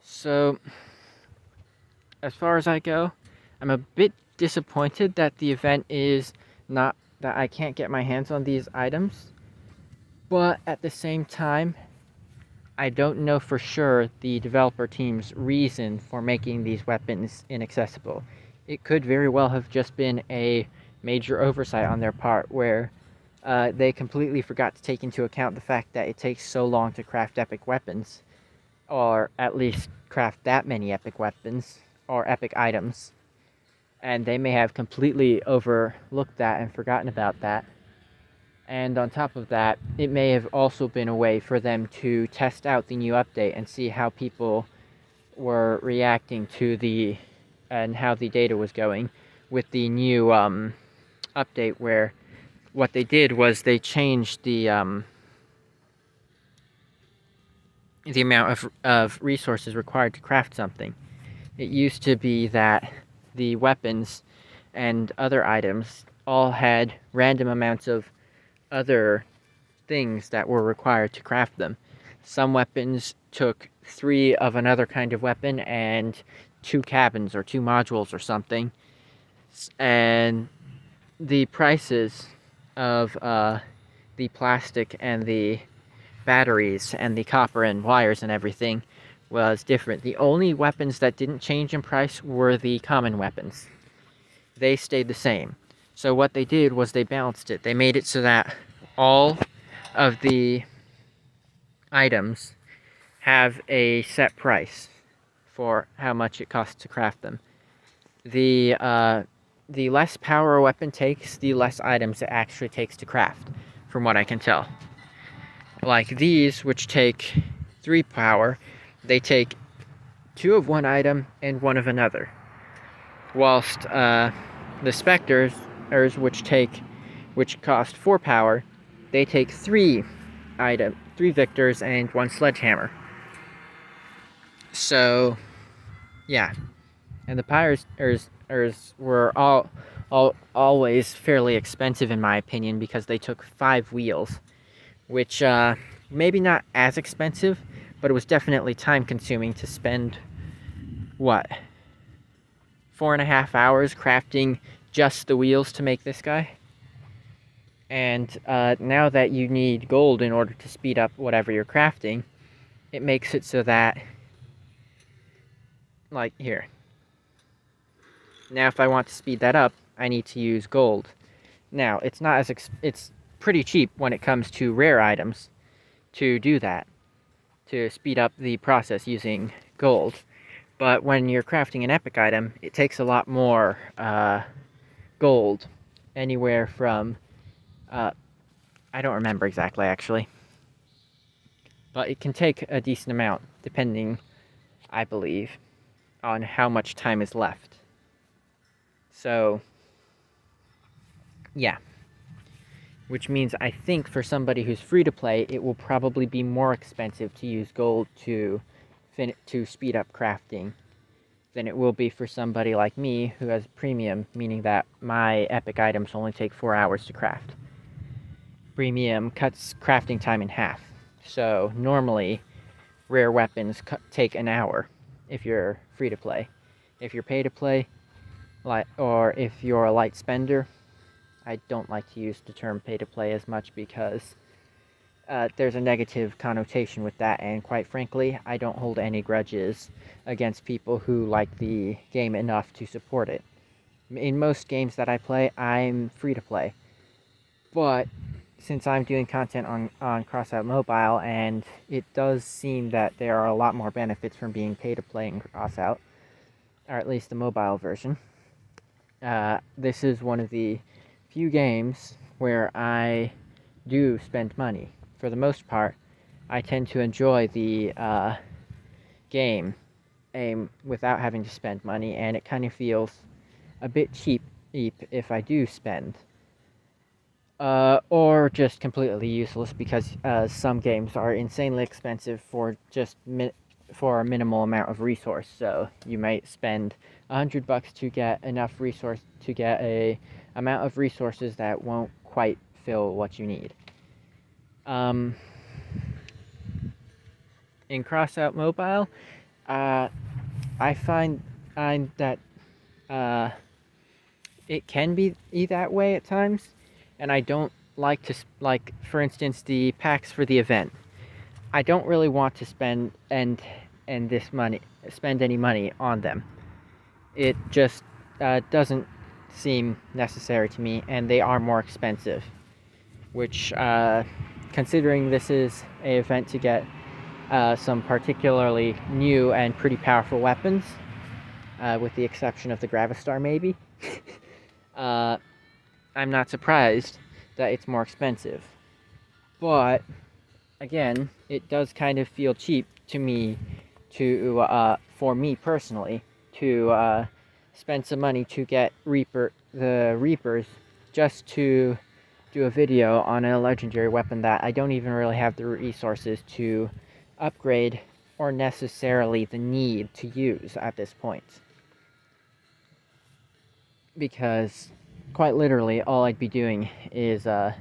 Speaker 1: So as far as I go, I'm a bit disappointed that the event is not, that I can't get my hands on these items. But at the same time, I don't know for sure the developer team's reason for making these weapons inaccessible. It could very well have just been a major oversight on their part, where they completely forgot to take into account the fact that it takes so long to craft epic weapons, or at least craft that many epic weapons, or epic items. And they may have completely overlooked that and forgotten about that. And on top of that, it may have also been a way for them to test out the new update and see how people were reacting to and how the data was going with the new update, where what they did was they changed the amount of resources required to craft something. It used to be that the weapons and other items all had random amounts of other things that were required to craft them. Some weapons took 3 of another kind of weapon and 2 cabins or 2 modules or something. And the prices of the plastic and the batteries and the copper and wires and everything was different. The only weapons that didn't change in price were the common weapons. They stayed the same. So what they did was they balanced it. They made it so that all of the items have a set price for how much it costs to craft them. The less power a weapon takes, the less items it actually takes to craft, from what I can tell. Like these, which take 3 power, they take 2 of one item and 1 of another. Whilst the Spectres, which cost 4 power, they take 3 Victors and 1 Sledgehammer. So, yeah. And the Pyres were always fairly expensive in my opinion, because they took 5 wheels, which maybe not as expensive, but it was definitely time consuming to spend, what, 4.5 hours crafting just the wheels to make this guy. And now that you need gold in order to speed up whatever you're crafting, it makes it so that, like here, now if I want to speed that up, I need to use gold. Now it's not as it's pretty cheap when it comes to rare items to do that, to speed up the process using gold. But when you're crafting an epic item, it takes a lot more gold, anywhere from, I don't remember exactly actually, but it can take a decent amount, depending, I believe, on how much time is left. So, yeah. Which means I think for somebody who's free to play, it will probably be more expensive to use gold to speed up crafting than it will be for somebody like me who has premium, meaning that my epic items only take 4 hours to craft. Premium cuts crafting time in half. So normally, rare weapons take an hour if you're free to play. If you're pay to play, or if you're a light spender, I don't like to use the term pay to play as much because there's a negative connotation with that, and quite frankly, I don't hold any grudges against people who like the game enough to support it. In most games that I play, I'm free to play. But since I'm doing content on Crossout Mobile, and it does seem that there are a lot more benefits from being pay to play in Crossout, or at least the mobile version, this is one of the few games where I do spend money. For the most part, I tend to enjoy the game without having to spend money, and it kind of feels a bit cheap if I do spend. Or just completely useless because some games are insanely expensive for just for a minimal amount of resource. So you might spend $100 to get enough resource to get a amount of resources that won't quite fill what you need. In Crossout Mobile, I find that it can be that way at times, and I don't like to, like, for instance, the packs for the event. I don't really want to spend any money on them. It just doesn't seem necessary to me, and they are more expensive, which, considering this is an event to get some particularly new and pretty powerful weapons, with the exception of the Gravistar maybe, I'm not surprised that it's more expensive. But again, it does kind of feel cheap to me for me personally, to spend some money to get the Reapers just to do a video on a legendary weapon that I don't even really have the resources to upgrade or necessarily the need to use at this point. Because quite literally all I'd be doing is a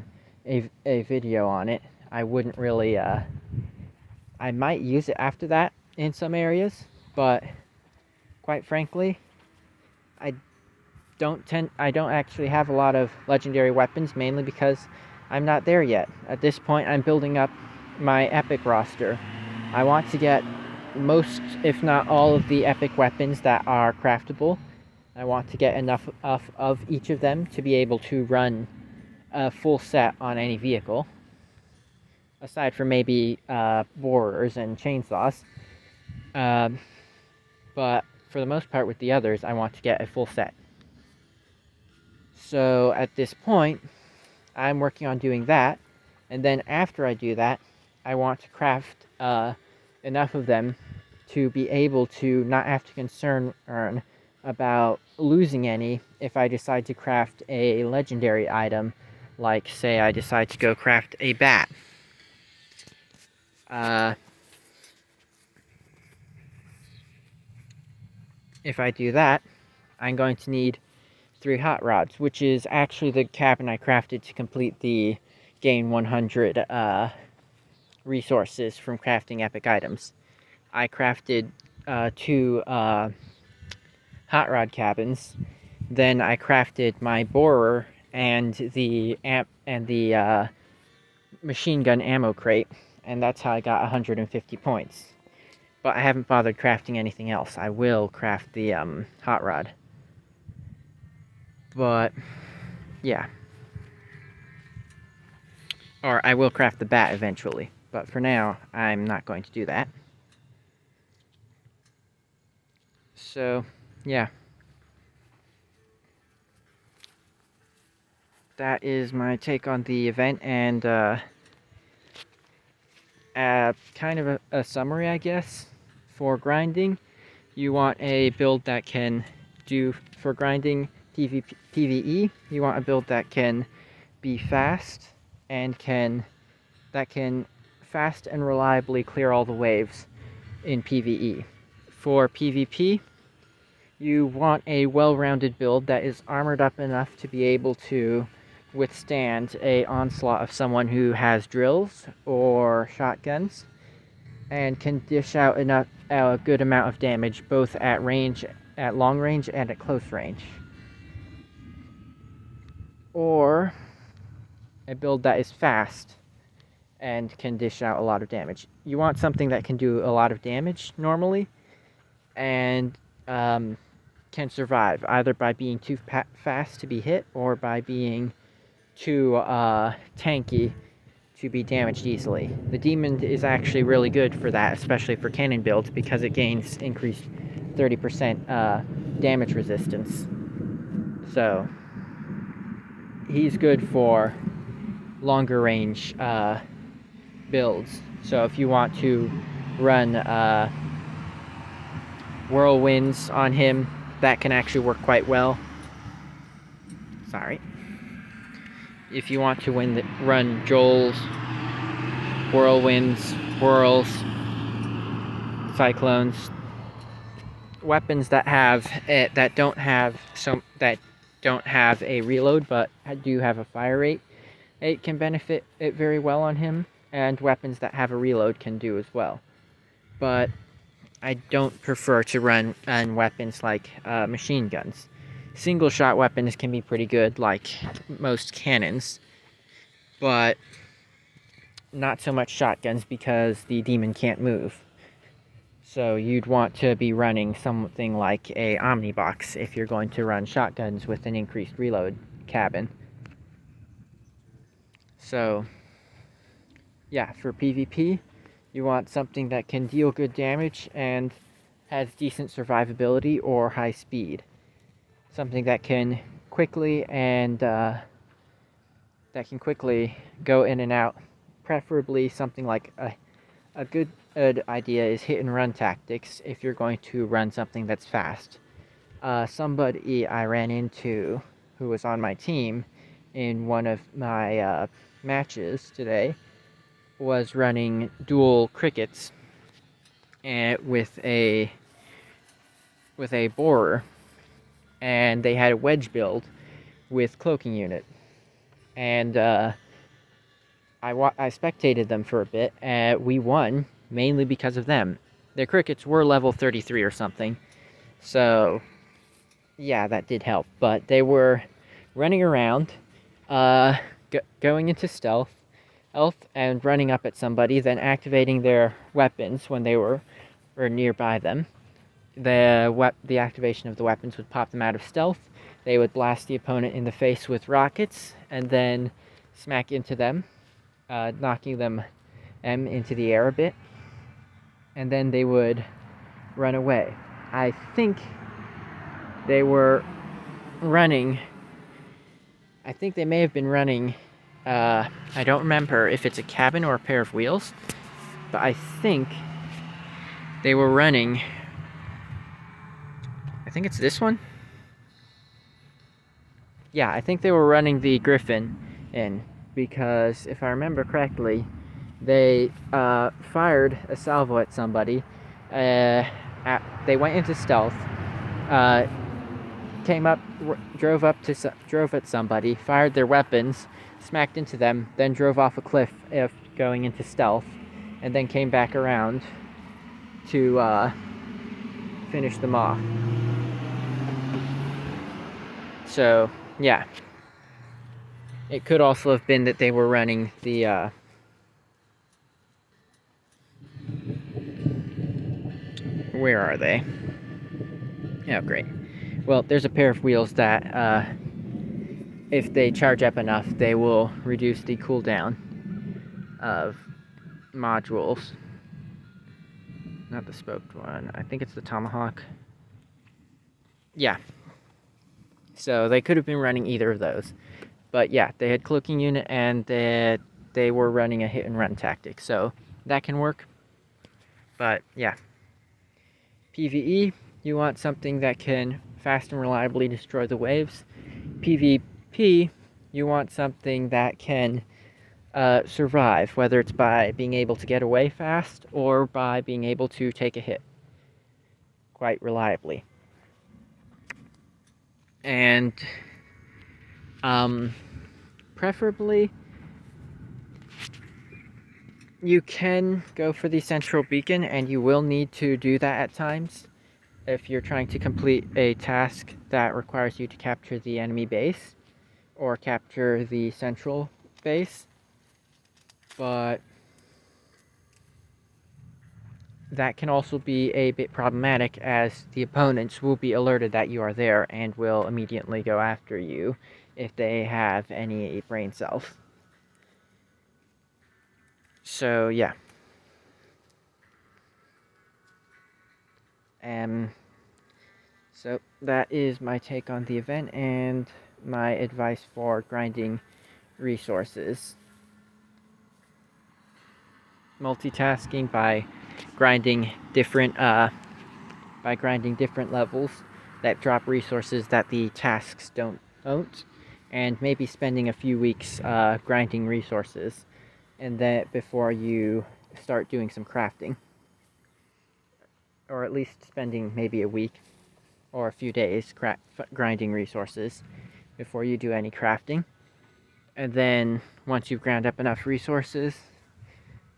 Speaker 1: video on it. I wouldn't really I might use it after that in some areas, but quite frankly, I don't actually have a lot of legendary weapons, mainly because I'm not there yet. At this point, I'm building up my epic roster. I want to get most, if not all, of the epic weapons that are craftable. I want to get enough of each of them to be able to run a full set on any vehicle, aside from maybe borers and chainsaws. But for the most part with the others, I want to get a full set. So at this point, I'm working on doing that, and then after I do that, I want to craft enough of them to be able to not have to concern about losing any if I decide to craft a legendary item, like say I decide to go craft a bat. If I do that, I'm going to need 3 hot rods, which is actually the cabin I crafted to complete the gain 100 resources from crafting epic items. I crafted 2 hot rod cabins, then I crafted my borer and the machine gun ammo crate, and that's how I got 150 points. But I haven't bothered crafting anything else. I will craft the hot rod. But, yeah. Or I will craft the bat eventually. But for now, I'm not going to do that. So, yeah. That is my take on the event, and kind of a summary, I guess, for grinding. You want a build that can do, for grinding PvE, you want a build that can be fast and that can fast and reliably clear all the waves in PvE. For PvP, you want a well-rounded build that is armored up enough to be able to withstand a onslaught of someone who has drills or shotguns, and can dish out a good amount of damage both at range, at long range, and at close range. Or a build that is fast and can dish out a lot of damage. You want something that can do a lot of damage normally, and can survive either by being too fast to be hit or by being too tanky to be damaged easily. The demon is actually really good for that, especially for cannon builds, because it gains increased 30% damage resistance. So he's good for longer range builds. So if you want to run whirlwinds on him, that can actually work quite well. Sorry. If you want to run Joel's, whirlwinds, whirls, cyclones, weapons that don't have a reload but do have a fire rate, it can benefit it very well on him, and weapons that have a reload can do as well. But I don't prefer to run weapons like machine guns. Single shot weapons can be pretty good, like most cannons, but not so much shotguns because the demon can't move. So you'd want to be running something like a Omnibox if you're going to run shotguns with an increased reload cabin. So yeah, for PvP, you want something that can deal good damage and has decent survivability or high speed. Something that can quickly go in and out. Preferably something like a good idea is hit and run tactics if you're going to run something that's fast. Somebody I ran into who was on my team in one of my matches today was running dual crickets and with a borer, and they had a wedge build with cloaking unit, and I spectated them for a bit, and we won mainly because of them. Their crickets were level 33 or something, so yeah, that did help. But they were running around, going into stealth, and running up at somebody, then activating their weapons when they were nearby them. The activation of the weapons would pop them out of stealth. They would blast the opponent in the face with rockets, and then smack into them, knocking them into the air a bit, and then they would run away. I think they were running, I think they may have been running, I don't remember if it's a cabin or a pair of wheels, but I think they were running, I think it's this one? Yeah, I think they were running the Griffin in, because if I remember correctly, they fired a salvo at somebody. They went into stealth, came up, drove at somebody, fired their weapons, smacked into them, then drove off a cliff going into stealth, and then came back around to finish them off. So yeah, it could also have been that they were running the where are they? Oh, great. Well, there's a pair of wheels that if they charge up enough, they will reduce the cooldown of modules. Not the spoked one. I think it's the tomahawk. yeah. So they could have been running either of those. But yeah, they had cloaking unit and they were running a hit and run tactic. So that can work. But yeah. PvE, you want something that can fast and reliably destroy the waves. PvP, you want something that can survive, whether it's by being able to get away fast or by being able to take a hit quite reliably. And preferably, you can go for the central beacon, and you will need to do that at times if you're trying to complete a task that requires you to capture the enemy base or capture the central base. But that can also be a bit problematic, as the opponents will be alerted that you are there and will immediately go after you if they have any brain cells. So yeah. So that is my take on the event and my advice for grinding resources. Multitasking by grinding different levels that drop resources that the tasks don't, and maybe spending a few weeks grinding resources, and then before you start doing some crafting, or at least spending maybe a week or a few days grinding resources before you do any crafting. And then once you've ground up enough resources,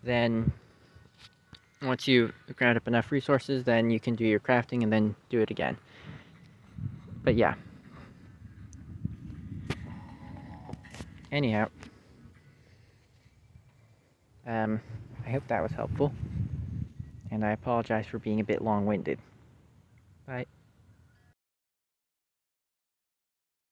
Speaker 1: then you can do your crafting and then do it again. But yeah. Anyhow, I hope that was helpful, and I apologize for being a bit long-winded. Bye.